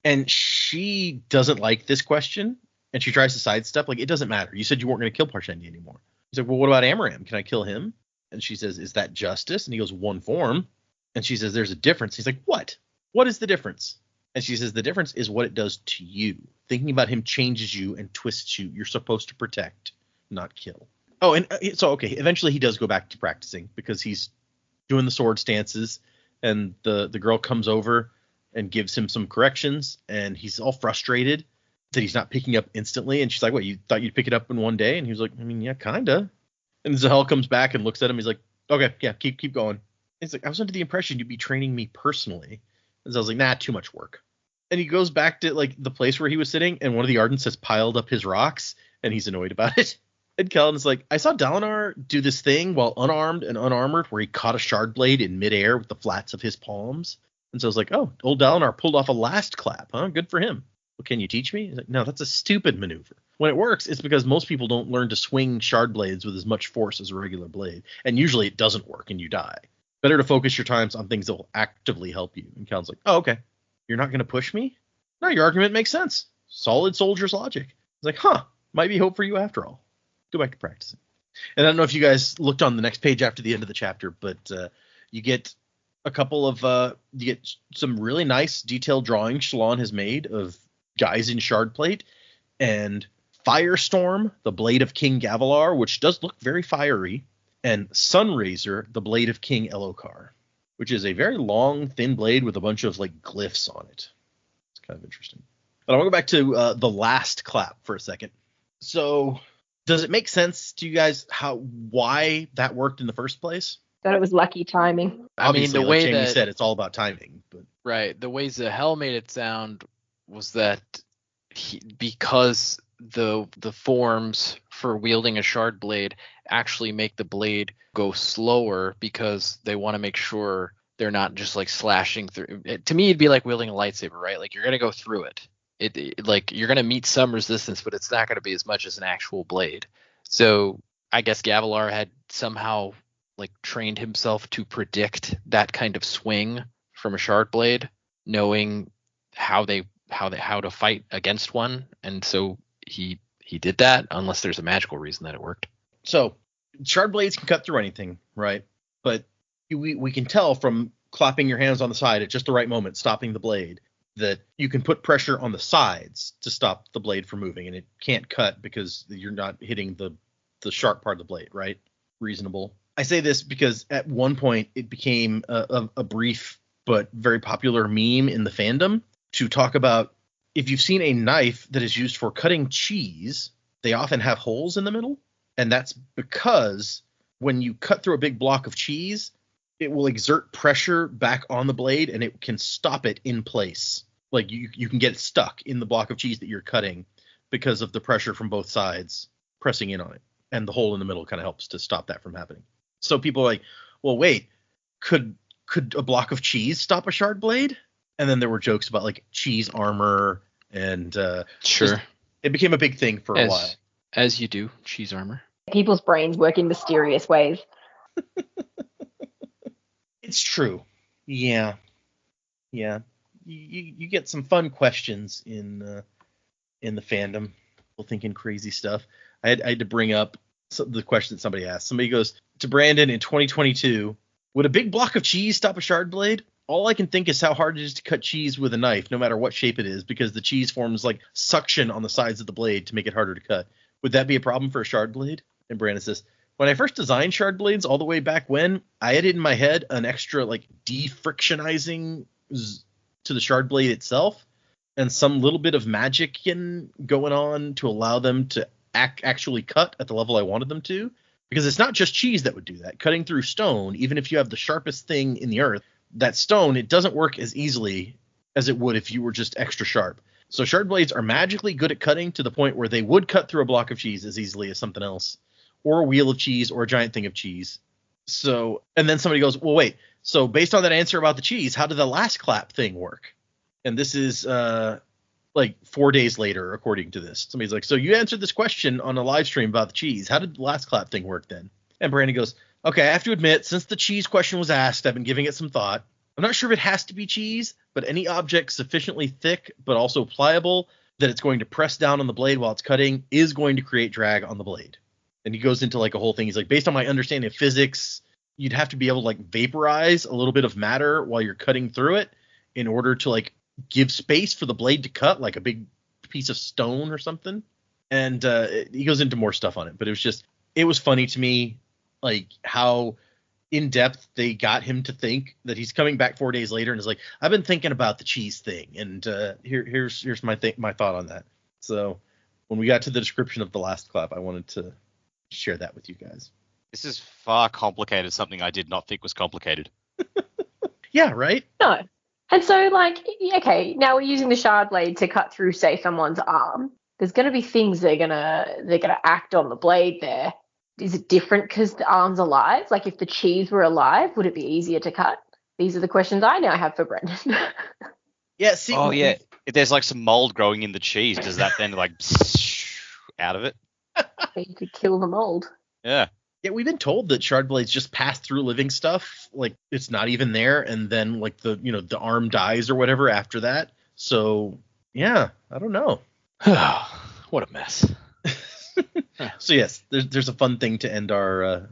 S2: And she doesn't like this question, and she tries to sidestep. Like, it doesn't matter. You said you weren't going to kill Parshendi anymore. He's like, well, what about Amaram? Can I kill him? And she says, is that justice? And he goes, one form. And she says, there's a difference. He's like, what? What is the difference? And she says, the difference is what it does to you. Thinking about him changes you and twists you. You're supposed to protect, not kill. Oh, and so, okay, eventually he does go back to practicing because he's doing the sword stances, and the girl comes over and gives him some corrections, and he's all frustrated that he's not picking up instantly. And she's like, what, you thought you'd pick it up in one day? And he was like, I mean, yeah, kind of. And Zahel comes back and looks at him. He's like, okay, yeah, keep going. He's like, I was under the impression you'd be training me personally. And Zahel's like, nah, too much work. And he goes back to like the place where he was sitting, and one of the Ardents has piled up his rocks, and he's annoyed about it. And Kellen's like, I saw Dalinar do this thing while unarmed and unarmored where he caught a shard blade in midair with the flats of his palms. And so I was like, oh, old Dalinar pulled off a last clap, huh? Good for him. Well, can you teach me? He's like, no, that's a stupid maneuver. When it works, it's because most people don't learn to swing shard blades with as much force as a regular blade. And usually it doesn't work and you die. Better to focus your times on things that will actively help you. And Kellen's like, oh, okay. You're not going to push me? No, your argument makes sense. Solid soldier's logic. It's like, huh, might be hope for you after all. Go back to practicing. And I don't know if you guys looked on the next page after the end of the chapter, but you get a couple of you get some really nice detailed drawings Shallan has made of guys in shardplate, and Firestorm, the blade of King Gavilar, which does look very fiery, and Sunraiser, the blade of King Elokar, which is a very long, thin blade with a bunch of like glyphs on it. It's kind of interesting. But I want to go back to the last clap for a second. So does it make sense to you guys why that worked in the first place?
S3: Thought it was lucky timing.
S2: Obviously,
S1: I mean, the
S2: like
S1: way
S2: Jamie
S1: that
S2: said, it's all about timing. But
S1: right, the way Zahel made it sound was that because the forms for wielding a shard blade actually make the blade go slower because they want to make sure they're not just like slashing through. To me, it'd be like wielding a lightsaber, right? Like you're gonna go through it. It like you're gonna meet some resistance, but it's not gonna be as much as an actual blade. So I guess Gavilar had somehow like trained himself to predict that kind of swing from a shard blade, knowing how to fight against one, and so he did that. Unless there's a magical reason that it worked.
S2: So shard blades can cut through anything, right? But we can tell from clapping your hands on the side at just the right moment, stopping the blade, that you can put pressure on the sides to stop the blade from moving, and it can't cut because you're not hitting the sharp part of the blade, right? Reasonable. I say this because at one point it became a brief but very popular meme in the fandom to talk about if you've seen a knife that is used for cutting cheese, they often have holes in the middle. And that's because when you cut through a big block of cheese, it will exert pressure back on the blade and it can stop it in place. Like you can get it stuck in the block of cheese that you're cutting because of the pressure from both sides pressing in on it. And the hole in the middle kind of helps to stop that from happening. So people are like, well, wait, could a block of cheese stop a shard blade? And then there were jokes about like cheese armor and
S1: sure.
S2: It became a big thing for a while.
S1: As you do, cheese armor.
S3: People's brains work in mysterious ways.
S2: It's true. Yeah. You get some fun questions in the fandom. People thinking crazy stuff. I had to bring up the question that somebody asked. Somebody goes to Brandon in 2022, would a big block of cheese stop a shard blade? All I can think is how hard it is to cut cheese with a knife, no matter what shape it is, because the cheese forms like suction on the sides of the blade to make it harder to cut. Would that be a problem for a shard blade? And Brandon says, when I first designed shard blades all the way back when, I had in my head an extra like defrictionizing to the shard blade itself and some little bit of magic going on to allow them to actually cut at the level I wanted them to. Because it's not just cheese that would do that. Cutting through stone, even if you have the sharpest thing in the earth, that stone, it doesn't work as easily as it would if you were just extra sharp. So shard blades are magically good at cutting to the point where they would cut through a block of cheese as easily as something else, or a wheel of cheese, or a giant thing of cheese. So, and then somebody goes, well, wait, so based on that answer about the cheese, how did the last clap thing work? And this is like 4 days later, according to this. Somebody's like, so you answered this question on a live stream about the cheese. How did the last clap thing work then? And Brandon goes, okay, I have to admit, since the cheese question was asked, I've been giving it some thought. I'm not sure if it has to be cheese, but any object sufficiently thick but also pliable that it's going to press down on the blade while it's cutting is going to create drag on the blade. And he goes into like a whole thing. He's like, based on my understanding of physics, you'd have to be able to like vaporize a little bit of matter while you're cutting through it in order to like give space for the blade to cut, like a big piece of stone or something. And he goes into more stuff on it, but it was funny to me, like how in depth they got him to think that he's coming back 4 days later and is like, I've been thinking about the cheese thing. And here's my thought on that. So when we got to the description of the last clap, I wanted to share that with you guys.
S4: This is far complicated, something I did not think was complicated.
S2: Yeah, right?
S3: No. And so, like, okay, now we're using the shard blade to cut through, say, someone's arm. there's going to be things they're gonna act on the blade there. Is it different because the arm's alive? Like if the cheese were alive, would it be easier to cut? These are the questions I now have for Brendan.
S2: Yeah, see.
S4: Oh yeah, if there's like some mold growing in the cheese, does that then like out of it?
S3: Need to kill the mold.
S4: Yeah.
S2: Yeah, we've been told that shard blades just pass through living stuff, like it's not even there, and then like the arm dies or whatever after that. So yeah, I don't know.
S1: What a mess.
S2: So yes, there's a fun thing to end our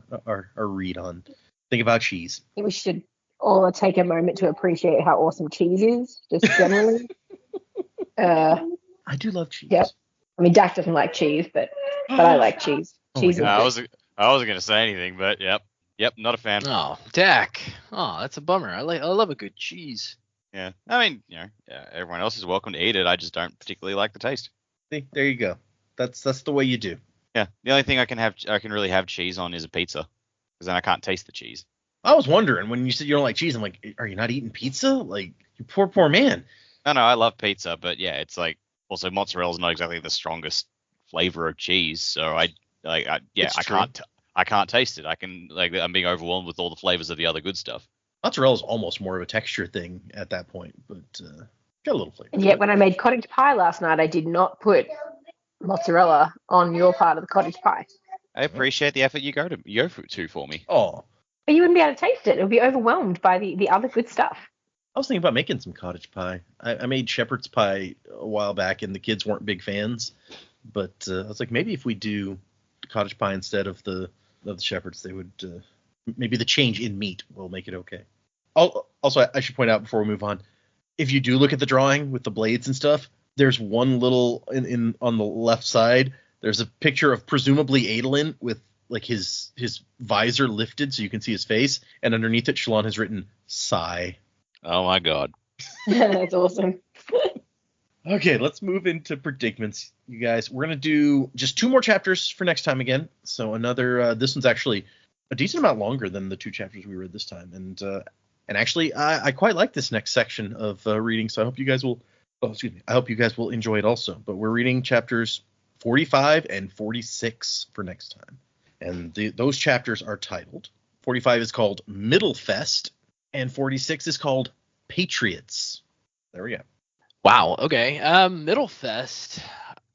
S2: read on. Think about cheese.
S3: I think we should all take a moment to appreciate how awesome cheese is, just generally.
S2: I do love cheese.
S3: Yep. I mean, Dak doesn't like cheese, but I like cheese.
S2: Oh
S3: Cheese
S2: my
S3: is
S2: God.
S4: I wasn't gonna say anything, but yep, not a fan.
S1: Oh, Dak. Oh, that's a bummer. I love a good cheese.
S4: Yeah, I mean, everyone else is welcome to eat it. I just don't particularly like the taste.
S2: See, there you go. That's the way you do.
S4: Yeah, the only thing I can really have cheese on is a pizza, because then I can't taste the cheese.
S2: I was wondering when you said you don't like cheese. I'm like, are you not eating pizza? Like, you poor man.
S4: No, I love pizza, but yeah, it's like also mozzarella is not exactly the strongest flavor of cheese, so I can't taste it. I'm being overwhelmed with all the flavors of the other good stuff.
S2: Mozzarella is almost more of a texture thing at that point, but got a little flavor.
S3: And yet, when I made cottage pie last night, I did not put mozzarella on your part of the cottage pie.
S4: I appreciate the effort you go to for me.
S2: Oh,
S3: But you wouldn't be able to taste it. It would be overwhelmed by the other good stuff.
S2: I was thinking about making some cottage pie. I made shepherd's pie a while back, and the kids weren't big fans. But I was like, maybe if we do cottage pie instead of the shepherd's, they would maybe the change in meat will make it okay. Also, I should point out before we move on, if you do look at the drawing with the blades and stuff, there's one little in on the left side. There's a picture of presumably Adolin with like his visor lifted so you can see his face, and underneath it, Shalon has written "sigh."
S4: Oh my god.
S3: That's awesome.
S2: Okay, let's move into predicaments, you guys. We're gonna do just 2 more chapters for next time again. So another. This one's actually a decent amount longer than the 2 chapters we read this time, and actually I quite like this next section of reading. So I hope you guys will. Oh, excuse me. I hope you guys will enjoy it also. But we're reading chapters 45 and 46 for next time, and those chapters are titled. 45 is called Middlefest, and 46 is called Patriots. There we go.
S1: Wow. Okay. Middlefest.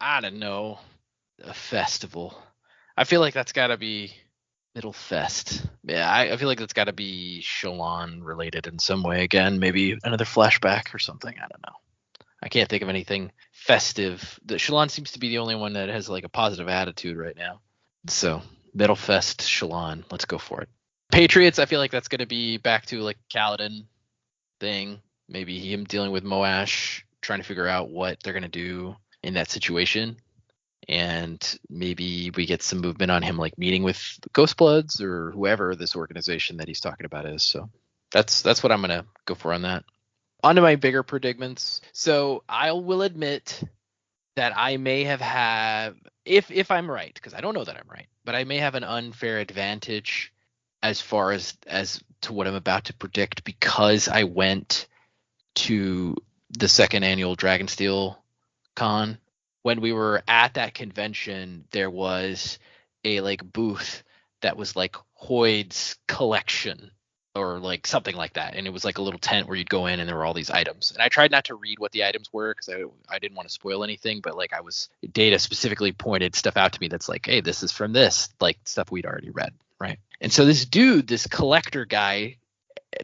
S1: I don't know. A festival. I feel like that's got to be Middlefest. Yeah, I feel like that's got to be Shalon related in some way. Again, maybe another flashback or something. I don't know. I can't think of anything festive. The Shalon seems to be the only one that has like a positive attitude right now. So Middlefest, Shalon. Let's go for it. Patriots. I feel like that's going to be back to like Kaladin thing. Maybe him dealing with Moash, trying to figure out what they're going to do in that situation. And maybe we get some movement on him, like meeting with Ghostbloods or whoever this organization that he's talking about is. So that's what I'm going to go for on that. On to my bigger predicaments. So I will admit that I may have had, if I'm right, because I don't know that I'm right, but I may have an unfair advantage as far as to what I'm about to predict, because I went to the second annual Dragonsteel Con. When we were at that convention, there was a like booth that was like Hoyd's collection or like something like that, and it was like a little tent where you'd go in and there were all these items. And I tried not to read what the items were because I didn't want to spoil anything, but like Data specifically pointed stuff out to me that's like, hey, this is from this, like stuff we'd already read, right? And so this collector guy,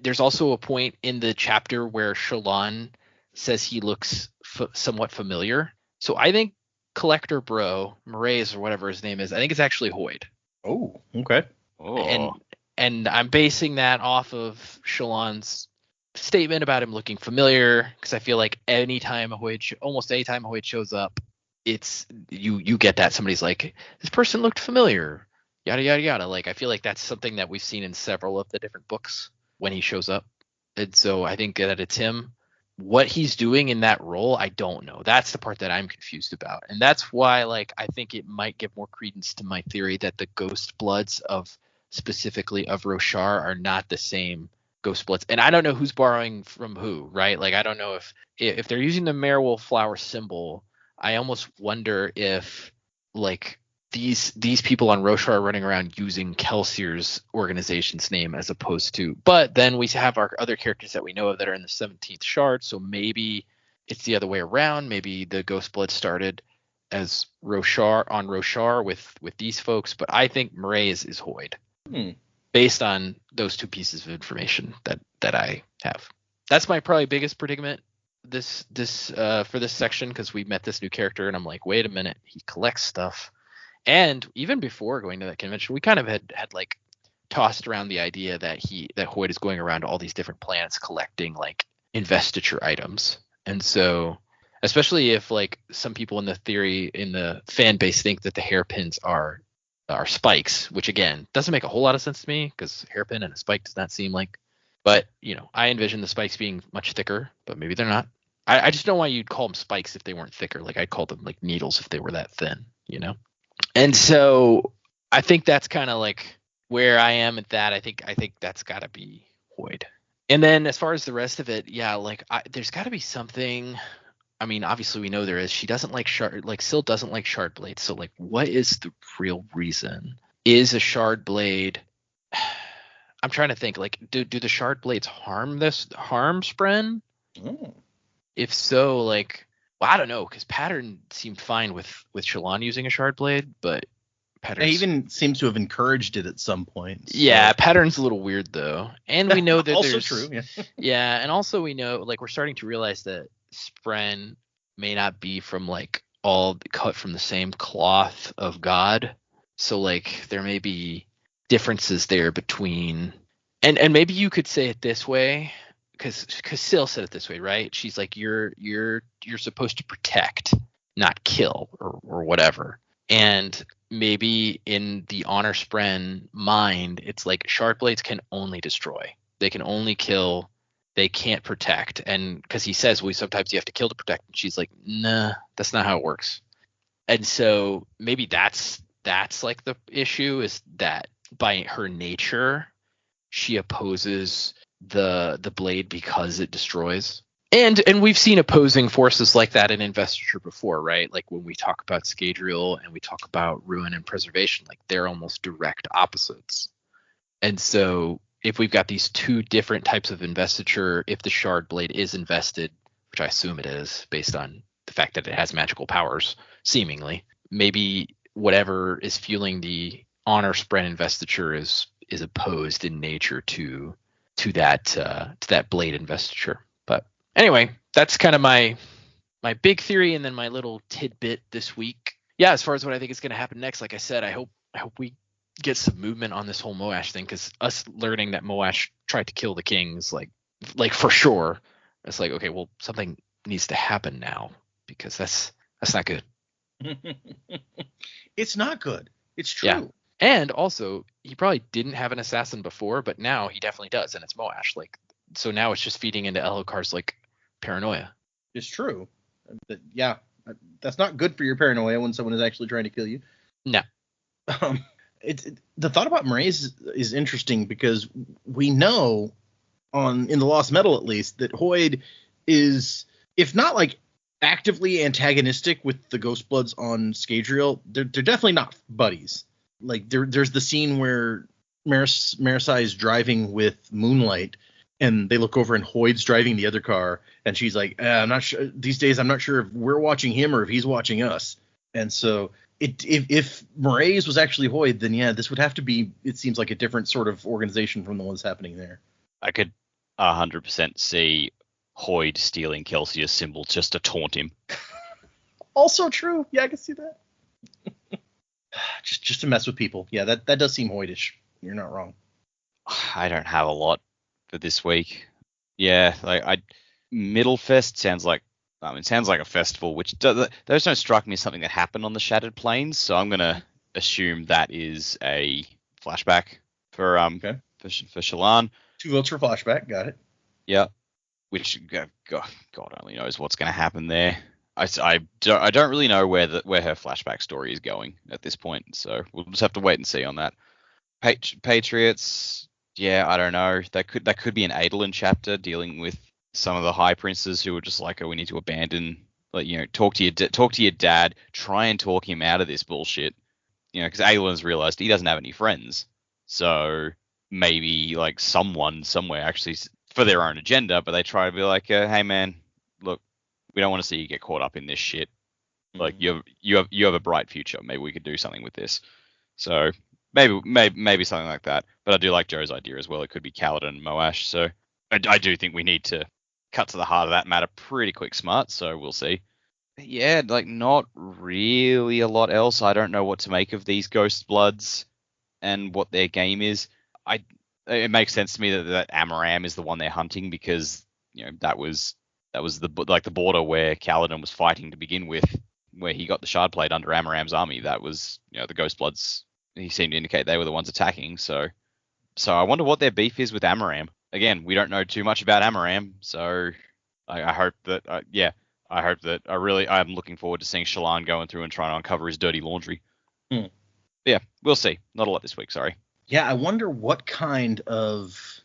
S1: there's also a point in the chapter where Shalon says he looks somewhat familiar. So I think Collector Bro, Moraes or whatever his name is, I think it's actually Hoyd.
S2: Oh, okay.
S4: Oh.
S1: And I'm basing that off of Shalon's statement about him looking familiar, because I feel like almost any time Hoyd shows up, it's you get that somebody's like, this person looked familiar, yada yada yada. Like I feel like that's something that we've seen in several of the different books when he shows up, and so I think that it's him. What he's doing in that role, I don't know. That's the part that I'm confused about. And that's why, like, I think it might give more credence to my theory that the Ghostbloods specifically of Roshar are not the same Ghostbloods. And I don't know who's borrowing from who, right? Like, I don't know if they're using the Merewolf flower symbol. I almost wonder if like these people on Roshar are running around using Kelsier's organization's name as opposed to. But then we have our other characters that we know of that are in the 17th shard, so maybe it's the other way around. Maybe the Ghostbloods started as Roshar with these folks, but I think Mraize is Hoyd. Based on those two pieces of information that I have. That's my probably biggest predicament this for this section, because we met this new character and I'm like, wait a minute, he collects stuff. And even before going to that convention, we kind of had like tossed around the idea that Hoyd is going around to all these different planets collecting like investiture items. And so, especially if like some people in the fan base think that the hairpins are spikes, which again doesn't make a whole lot of sense to me because hairpin and a spike does not seem like. But I envision the spikes being much thicker, but maybe they're not. I just don't know why you'd call them spikes if they weren't thicker. Like I'd call them like needles if they were that thin, And so I think that's kind of like where I am at that. I think that's got to be Hoyd. And then as far as the rest of it, yeah, like there's got to be something. I mean, obviously we know there is. She doesn't like Syl doesn't like shard blades. So like, what is the real reason? Is a shard blade? I'm trying to think. Like, do the shard blades harm Spren? If so, like, well, I don't know, because Pattern seemed fine with Shallan using a shard blade, but Pattern
S2: even seems to have encouraged it at some point. So.
S1: Yeah, Pattern's a little weird though, and we know that
S2: also
S1: there's
S2: true. Yeah.
S1: Yeah, and also we know, like, we're starting to realize that Spren may not be from like all cut from the same cloth of God. So like there may be differences there between, and maybe you could say it this way, because Syl said it this way, right? She's like, you're supposed to protect, not kill, or whatever. And maybe in the Honor Spren mind, it's like shard blades can only destroy. They can only kill. They can't protect. And because he says, well, sometimes you have to kill to protect. And she's like, nah, that's not how it works. And so maybe that's like the issue, is that by her nature, she opposes the blade because it destroys. And we've seen opposing forces like that in Investiture before, right? Like when we talk about Scadrial and we talk about Ruin and Preservation, like they're almost direct opposites. And so if we've got these two different types of investiture, if the shard blade is invested, which I assume it is based on the fact that it has magical powers, seemingly, maybe whatever is fueling the Honor Spren investiture is opposed in nature to that blade investiture. But anyway, that's kind of my big theory, and then my little tidbit this week. Yeah, as far as what I think is going to happen next, like I said, I hope we get some movement on this whole Moash thing, because us learning that Moash tried to kill the kings, like for sure, it's like, okay, well, something needs to happen now, because that's not good.
S2: It's not good. It's true.
S1: Yeah. And also, he probably didn't have an assassin before, but now he definitely does, and it's Moash. Like, so now it's just feeding into Elhokar's like paranoia.
S2: It's true. Yeah, that's not good for your paranoia when someone is actually trying to kill you.
S1: No.
S2: The thought about Mraize is interesting, because we know in the Lost Metal, at least, that Hoyd is, if not like actively antagonistic with the Ghostbloods on Scadrial, they're definitely not buddies. Like there's the scene where Marasai is driving with Moonlight, and they look over and Hoyd's driving the other car, and she's like, I'm not sure these days. I'm not sure if we're watching him or if he's watching us. And so if Mraize was actually Hoyd, then yeah, this would have to be, it seems like, a different sort of organization from the ones happening there.
S4: I could 100% see Hoyd stealing Kelsier's symbol just to taunt him.
S2: Also true. Yeah, I can see that. just to mess with people. Yeah, that does seem Hoydish. You're not wrong.
S4: I don't have a lot for this week. Yeah, like Middlefest sounds like a festival, which those don't strike me as something that happened on the Shattered Plains, so I'm gonna assume that is a flashback for Shallan.
S2: 2 votes for flashback. Got it.
S4: Yeah, which God only knows what's gonna happen there. I don't really know where her flashback story is going at this point, so we'll just have to wait and see on that. Patriots, yeah, I don't know. That could be an Adolin chapter dealing with some of the high princes who are just like, oh, we need to abandon Like, talk to your dad, try and talk him out of this bullshit. Because Aelin's realized he doesn't have any friends. So maybe like someone somewhere actually for their own agenda, but they try to be like, hey man, look, we don't want to see you get caught up in this shit. Like you have a bright future. Maybe we could do something with this. So maybe something like that. But I do like Joe's idea as well. It could be Kaladin and Moash. So I do think we need to cut to the heart of that matter pretty quick smart. So we'll see. But yeah, like not really a lot else. I don't know what to make of these Ghostbloods and what their game is. It makes sense to me that Amaram is the one they're hunting because that was the border where Kaladin was fighting to begin with, where he got the shard plate under Amaram's army. That was the Ghostbloods. He seemed to indicate they were the ones attacking. So I wonder what their beef is with Amaram. Again, we don't know too much about Amaram, so I hope that I'm looking forward to seeing Shallan going through and trying to uncover his dirty laundry. Yeah, we'll see. Not a lot this week, sorry.
S2: Yeah, I wonder what kind of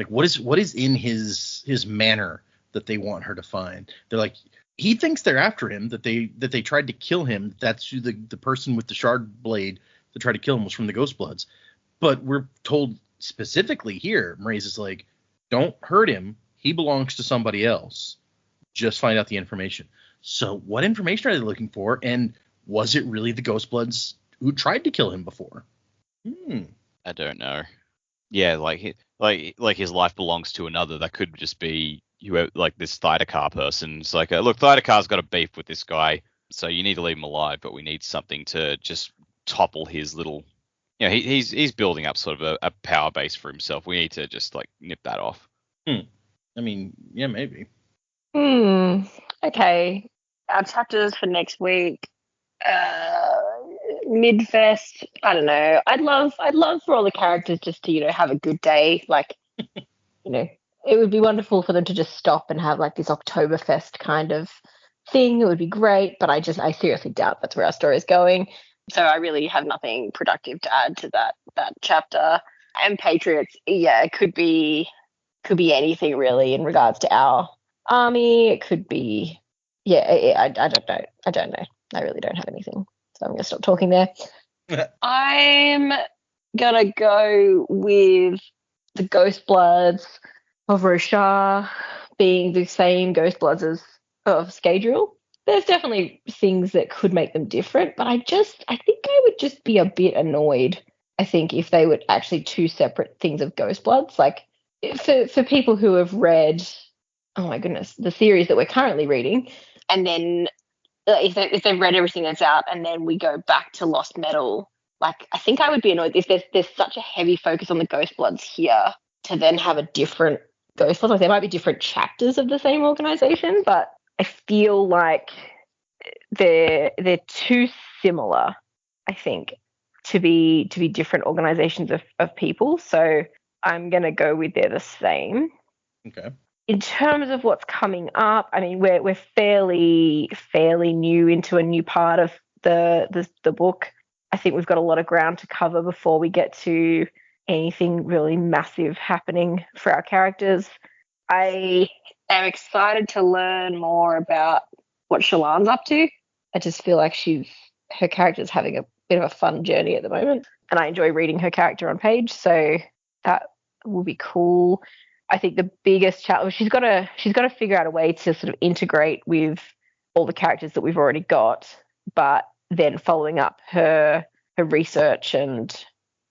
S2: what is in his manner that they want her to find. They're like, he thinks they're after him, that they tried to kill him. That's who the person with the shard blade that tried to kill him was from the Ghostbloods. But we're told specifically here, Mraize is like, don't hurt him. He belongs to somebody else. Just find out the information. So what information are they looking for? And was it really the Ghostbloods who tried to kill him before?
S4: I don't know. Yeah, like his life belongs to another. That could just be like this Thydakar person. It's like, look, Thydakar's got a beef with this guy, so you need to leave him alive, but we need something to just topple his little. He's building up sort of a power base for himself. We need to just nip that off.
S2: I mean, yeah, maybe.
S3: Okay. Our chapters for next week. Midfest. I don't know. I'd love for all the characters just to have a good day. It would be wonderful for them to just stop and have this Oktoberfest kind of thing. It would be great, but I seriously doubt that's where our story is going. So I really have nothing productive to add to that chapter. And Patriots, yeah, it could be anything really in regards to our army. It could be, I don't know. I really don't have anything. So I'm going to stop talking there. I'm going to go with the Ghostbloods of Roshar being the same Ghostbloods of Scadrial. There's definitely things that could make them different, but I think I would just be a bit annoyed, I think, if they were actually two separate things of Ghostbloods. For people who have read, oh my goodness, the series that we're currently reading, and then if they've read everything that's out and then we go back to Lost Metal, I think I would be annoyed if there's such a heavy focus on the Ghostbloods here to then have a different Ghostbloods. There might be different chapters of the same organization, but I feel like they're too similar, I think, to be different organizations of people. So I'm going to go with they're the same.
S2: Okay.
S3: In terms of what's coming up, I mean, we're fairly new into a new part of the book. I think we've got a lot of ground to cover before we get to anything really massive happening for our characters. I am excited to learn more about what Shallan's up to. I just feel like her character's having a bit of a fun journey at the moment, and I enjoy reading her character on page, so that will be cool. I think the biggest challenge, she's got to figure out a way to sort of integrate with all the characters that we've already got, but then following up her research and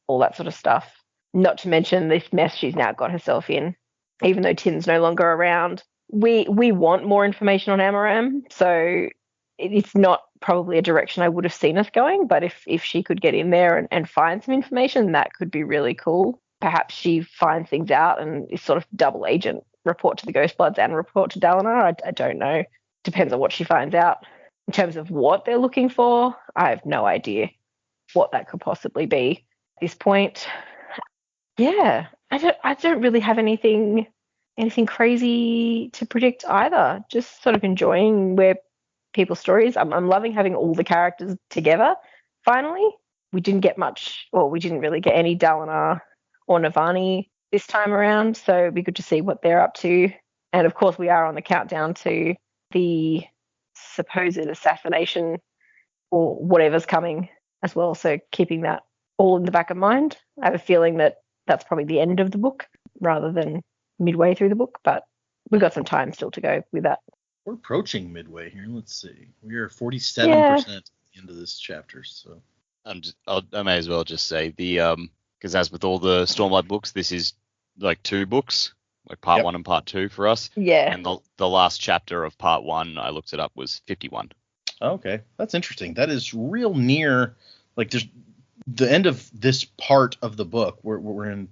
S3: all that sort of stuff. Not to mention this mess she's now got herself in, even though Tim's no longer around. We want more information on Amaram, so it's not probably a direction I would have seen us going, but if she could get in there and find some information, that could be really cool. Perhaps she finds things out and is sort of double agent, report to the Ghostbloods and report to Dalinar. I don't know. Depends on what she finds out. In terms of what they're looking for, I have no idea what that could possibly be at this point. Yeah, I don't really have anything crazy to predict either. Just sort of enjoying where people's stories. I'm loving having all the characters together. Finally, we didn't really get any Dalinar or Navani this time around, so it'd be good to see what they're up to. And of course, we are on the countdown to the supposed assassination or whatever's coming as well. So keeping that all in the back of mind. I have a feeling that that's probably the end of the book rather than midway through the book, but we've got some time still to go with that.
S2: We're approaching midway here. Let's see. We are 47% at the end of this chapter. So
S4: I may as well just say because as with all the Stormlight books, this is like 2 books, like part 1 and part 2 for us.
S3: Yeah.
S4: And the last chapter of part 1, I looked it up, was 51.
S2: Okay, that's interesting. That is real near, like, just the end of this part of the book. We're in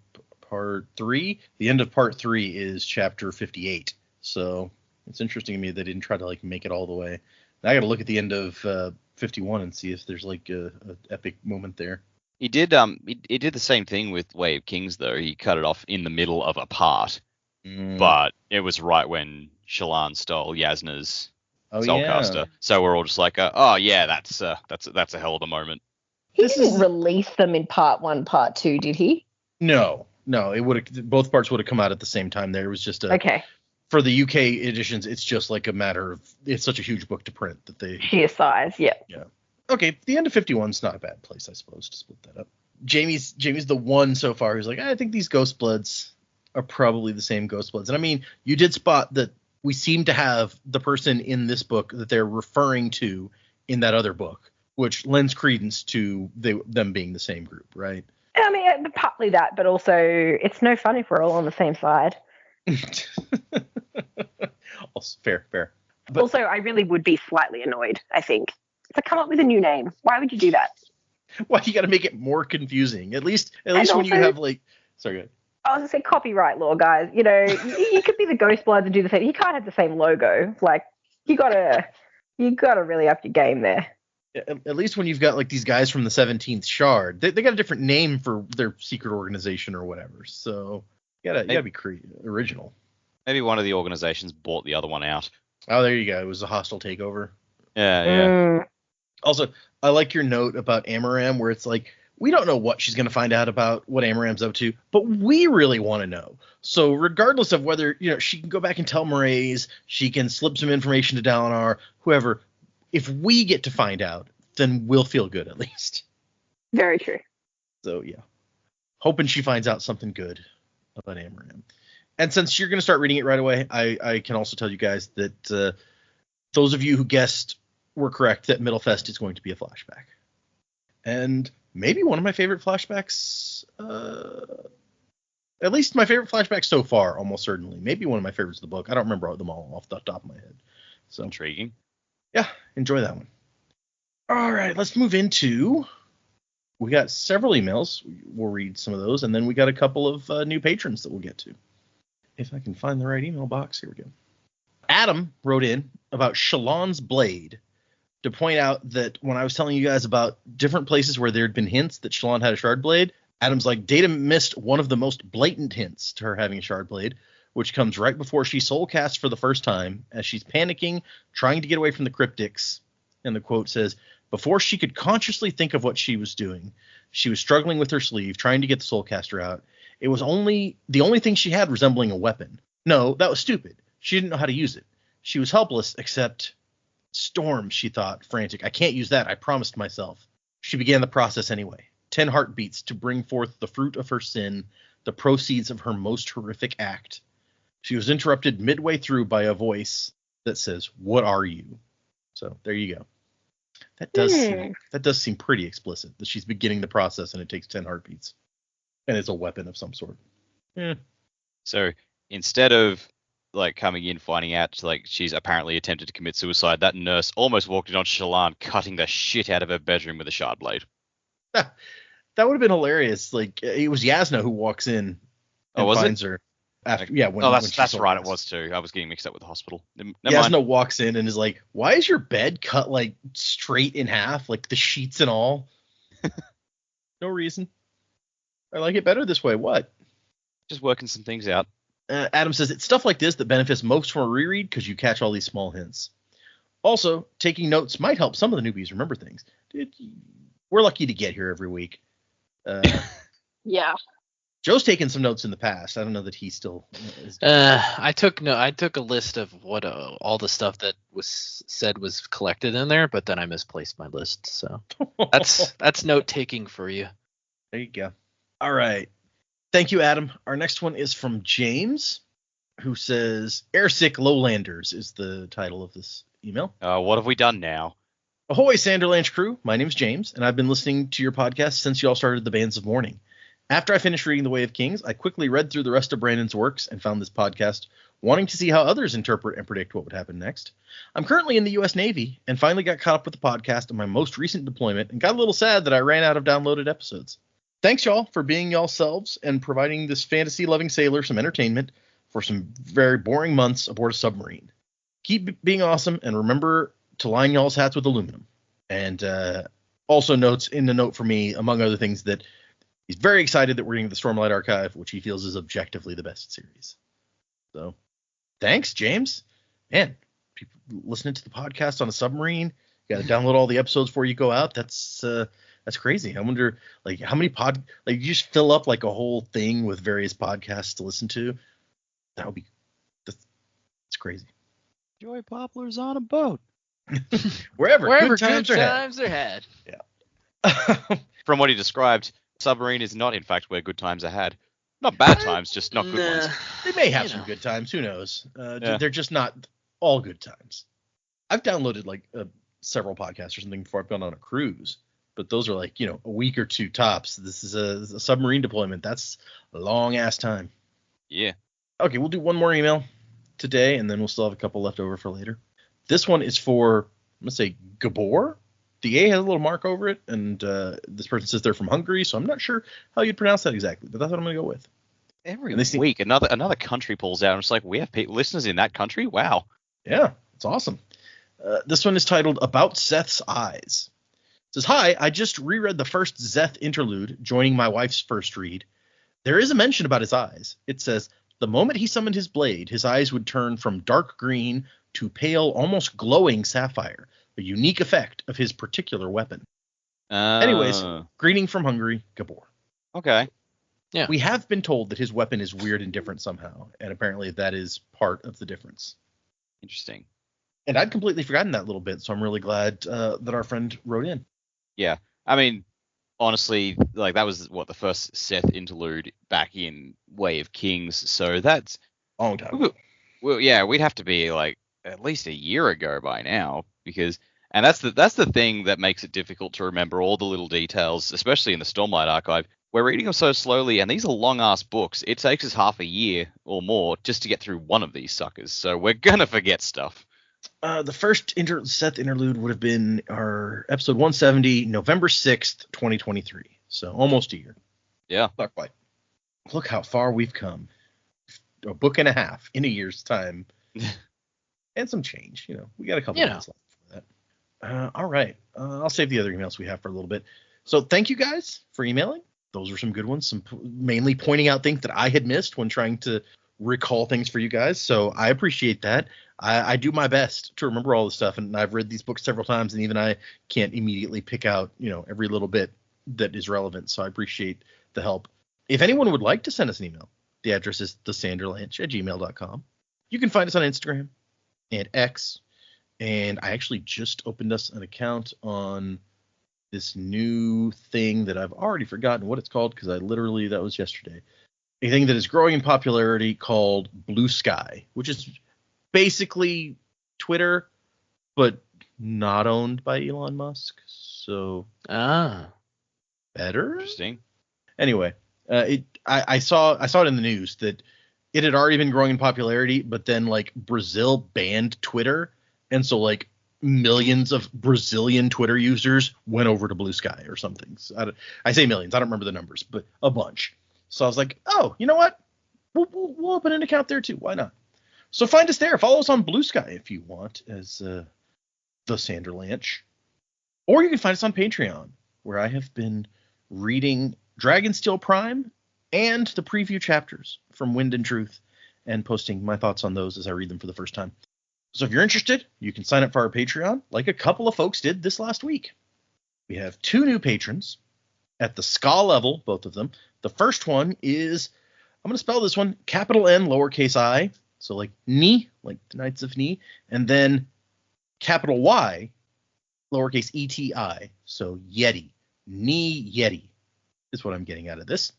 S2: part 3. The end of part 3 is chapter 58. So it's interesting to me they didn't try to like make it all the way. Now I got to look at the end of 51 and see if there's like a epic moment there.
S4: He did he did the same thing with Way of Kings though. He cut it off in the middle of a part, but it was right when Shallan stole Yasna's Soulcaster. Yeah. So we're all just like, oh yeah, that's a hell of a moment.
S3: He didn't release them in part 1, part 2, did he?
S2: No. It would have, both parts would have come out at the same time. There was just
S3: okay.
S2: For the UK editions, it's just like a matter of, it's such a huge book to print that they
S3: sheer size, yeah.
S2: Okay, the end of 51 is not a bad place, I suppose, to split that up. Jamie's the one so far who's like, I think these Ghostbloods are probably the same Ghostbloods. And I mean, you did spot that we seem to have the person in this book that they're referring to in that other book, which lends credence to them being the same group, right?
S3: I mean, partly that, but also it's no fun if we're all on the same side.
S2: Also, fair.
S3: But also, I really would be slightly annoyed, I think. So come up with a new name. Why would you do that?
S2: Why you got to make it more confusing? At least when you have like, sorry, go ahead.
S3: I was gonna say copyright law, guys. You know, you could be the Ghostbloods and do the same. You can't have the same logo. Like, you gotta really up your game there.
S2: At least when you've got like these guys from the 17th Shard, they got a different name for their secret organization or whatever. So you gotta be original.
S4: Maybe one of the organizations bought the other one out.
S2: Oh, there you go. It was a hostile takeover.
S4: Yeah.
S2: Also, I like your note about Amaram, where it's like, we don't know what she's going to find out about what Amaram's up to, but we really want to know. So regardless of whether, she can go back and tell Mraize, she can slip some information to Dalinar, whoever, if we get to find out, then we'll feel good at least.
S3: Very true.
S2: So, yeah. Hoping she finds out something good about Amaram. And since you're going to start reading it right away, I can also tell you guys that those of you who guessed were correct that Middlefest is going to be a flashback. And maybe one of my favorite flashbacks, at least my favorite flashback so far, almost certainly. Maybe one of my favorites of the book. I don't remember them all off the top of my head. So
S4: intriguing.
S2: Yeah, enjoy that one. All right, let's move into... We got several emails. We'll read some of those, and then we got a couple of new patrons that we'll get to. If I can find the right email box, here we go. Adam wrote in about Shallan's blade to point out that when I was telling you guys about different places where there had been hints that Shallan had a shard blade, Adam's like, Data missed one of the most blatant hints to her having a shard blade, which comes right before she soul casts for the first time, as she's panicking, trying to get away from the cryptics. And the quote says, before she could consciously think of what she was doing, she was struggling with her sleeve, trying to get the soulcaster out. It was the only thing she had resembling a weapon. No, that was stupid. She didn't know how to use it. She was helpless, except Storm, she thought, frantic. I can't use that. I promised myself. She began the process anyway. 10 heartbeats to bring forth the fruit of her sin, the proceeds of her most horrific act. She was interrupted midway through by a voice that says, "What are you?" So there you go. That does seem pretty explicit, that she's beginning the process and it takes 10 heartbeats. And it's a weapon of some sort.
S4: So instead of like coming in, finding out like she's apparently attempted to commit suicide, that nurse almost walked in on Shallan, cutting the shit out of her bedroom with a shard blade.
S2: That would have been hilarious. Like, it was Yasna who walks in and finds her. After, yeah,
S4: that's right. It was too. I was getting mixed up with the hospital.
S2: Yasna walks in and is like, "Why is your bed cut like straight in half, like the sheets and all?" No reason. I like it better this way. What?
S4: Just working some things out.
S2: Adam says it's stuff like this that benefits most from a reread because you catch all these small hints. Also, taking notes might help some of the newbies remember things. Dude, we're lucky to get here every week.
S3: Yeah.
S2: Joe's taken some notes in the past. I don't know that he still is.
S1: I took a list of what all the stuff that was said was collected in there, but then I misplaced my list. So that's note taking for you.
S2: There you go. All right. Thank you, Adam. Our next one is from James, who says Airsick Lowlanders is the title of this email.
S4: What have we done now?
S2: Ahoy, Sanderlanche crew. My name's James, and I've been listening to your podcast since you all started the Bands of Mourning. After I finished reading The Way of Kings, I quickly read through the rest of Brandon's works and found this podcast, wanting to see how others interpret and predict what would happen next. I'm currently in the U.S. Navy and finally got caught up with the podcast on my most recent deployment and got a little sad that I ran out of downloaded episodes. Thanks, y'all, for being y'all selves and providing this fantasy-loving sailor some entertainment for some very boring months aboard a submarine. Keep being awesome, and remember to line y'all's hats with aluminum. And also notes in the note for me, among other things, that he's very excited that we're getting the Stormlight Archive, which he feels is objectively the best series. So, thanks, James. Man, people listening to the podcast on a submarine, you got to download all the episodes before you go out. That's crazy. I wonder, like, how many you just fill up like a whole thing with various podcasts to listen to. That's crazy.
S4: Joy Poplars on a boat.
S2: Wherever
S1: good times are had.
S2: Yeah.
S4: From what he described, submarine is not, in fact, where good times are had. Not bad times, just not good ones.
S2: They may have some good times. Who knows? They're just not all good times. I've downloaded like several podcasts or something before I've gone on a cruise, but those are like, a week or two tops. This is a submarine deployment. That's a long ass time.
S4: Yeah.
S2: Okay, we'll do one more email today, and then we'll still have a couple left over for later. This one is for, I'm going to say Gabor. The A has a little mark over it, and this person says they're from Hungary, so I'm not sure how you'd pronounce that exactly, but that's what I'm going to go with.
S4: Every week, another country pulls out, and it's like, we have listeners in that country? Wow.
S2: Yeah, it's awesome. This one is titled About Seth's Eyes. It says, hi, I just reread the first Szeth interlude, joining my wife's first read. There is a mention about his eyes. It says, the moment he summoned his blade, his eyes would turn from dark green to pale, almost glowing sapphire, a unique effect of his particular weapon. Anyways, greeting from Hungary, Gabor.
S4: Okay.
S2: Yeah. We have been told that his weapon is weird and different somehow, and apparently that is part of the difference.
S4: Interesting.
S2: And I'd completely forgotten that little bit, so I'm really glad that our friend wrote in.
S4: Yeah. I mean, honestly, like, that was, the first Szeth interlude back in Way of Kings, so that's...
S2: Long time.
S4: Well, yeah, we'd have to be, like, at least a year ago by now, because... And that's the thing that makes it difficult to remember all the little details, especially in the Stormlight Archive. We're reading them so slowly, and these are long-ass books. It takes us half a year or more just to get through one of these suckers, so we're gonna forget stuff.
S2: The first Szeth interlude would have been our episode 170, November 6th, 2023. So almost a year.
S4: Yeah.
S2: Not quite. Look how far we've come. A book and a half in a year's time. And some change. We got a couple minutes left for that. All right. I'll save the other emails we have for a little bit. So thank you guys for emailing. Those were some good ones. Mainly pointing out things that I had missed when trying to recall things for you guys. So I appreciate that. I do my best to remember all the stuff, and I've read these books several times, and even I can't immediately pick out, every little bit that is relevant. So I appreciate the help. If anyone would like to send us an email, the address is thesanderlanche@gmail.com. You can find us on Instagram and X, and I actually just opened us an account on this new thing that I've already forgotten what it's called, because that was yesterday. A thing that is growing in popularity called Blue Sky, which is basically Twitter, but not owned by Elon Musk. So better.
S4: Interesting.
S2: Anyway, I saw it in the news that it had already been growing in popularity, but then like Brazil banned Twitter, and so like millions of Brazilian Twitter users went over to Blue Sky or something. So I say millions, I don't remember the numbers, but a bunch. So I was like, oh, you know what? We'll open an account there too. Why not? So find us there. Follow us on Blue Sky if you want, as the Sanderlanche. Or you can find us on Patreon, where I have been reading Dragonsteel Prime and the preview chapters from Wind and Truth, and posting my thoughts on those as I read them for the first time. So if you're interested, you can sign up for our Patreon, like a couple of folks did this last week. We have 2 new patrons, at the Ska level, both of them. The first one is, I'm going to spell this one, capital N, lowercase I, so like Ni, like the Knights of Ni, and then capital Y, lowercase ETI, so Yeti. Ni Yeti is what I'm getting out of this.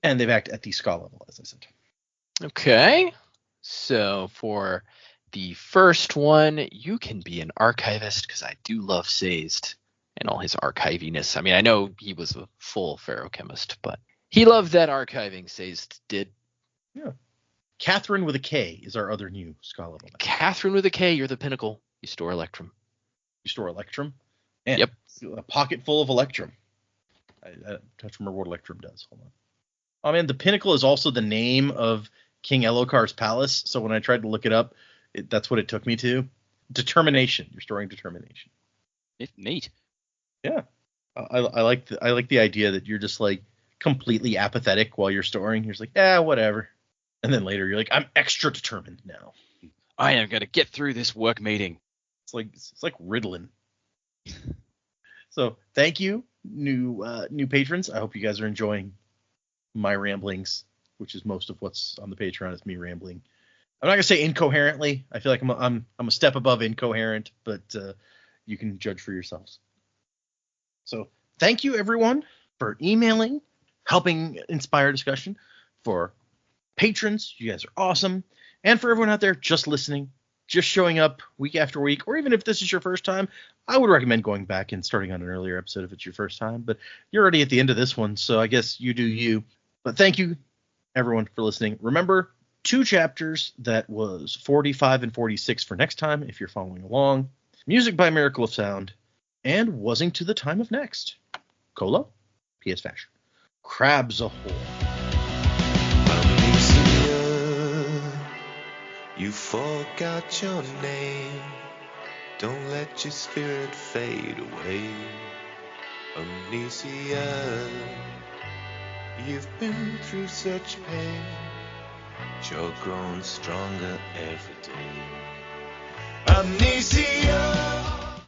S2: And they've acted at the Ska level, as I said.
S1: Okay. So for the first one, you can be an archivist, because I do love Sazed and all his archiviness. I mean, I know he was a full ferochemist, but he loved that archiving. Sazed did.
S2: Yeah. Catherine with a K is our other new Ska level.
S1: Catherine with a K, you're the pinnacle. You store Electrum.
S2: You store Electrum? And
S1: yep.
S2: A pocket full of Electrum. I don't remember what Electrum does. Hold on. Oh, man, the pinnacle is also the name of King Elokar's palace. So when I tried to look it up, that's what it took me to. Determination. You're storing determination.
S4: It's neat.
S2: Yeah. I like the idea that you're just like completely apathetic while you're storing. You're just like, whatever. And then later you're like, I'm extra determined now.
S4: I am going to get through this work meeting.
S2: It's like Ritalin. So thank you, new patrons. I hope you guys are enjoying my ramblings, which is most of what's on the Patreon is me rambling. I'm not gonna say incoherently. I feel like I'm a step above incoherent, but you can judge for yourselves. So thank you everyone for emailing, helping inspire discussion. For patrons, you guys are awesome, and for everyone out there just listening, just showing up week after week, or even if this is your first time, I would recommend going back and starting on an earlier episode if it's your first time. But you're already at the end of this one, so I guess you do you. But thank you everyone for listening. Remember, 2 chapters, that was 45 and 46 for next time if you're following along. Music by Miracle of Sound, and Wuzzing to the Time of Next. Cola, P.S. Fashion. Crabs a hole.
S5: You forgot your name. Don't let your spirit fade away. Amnesia, you've been through such pain. You're growing stronger every day. Amnesia.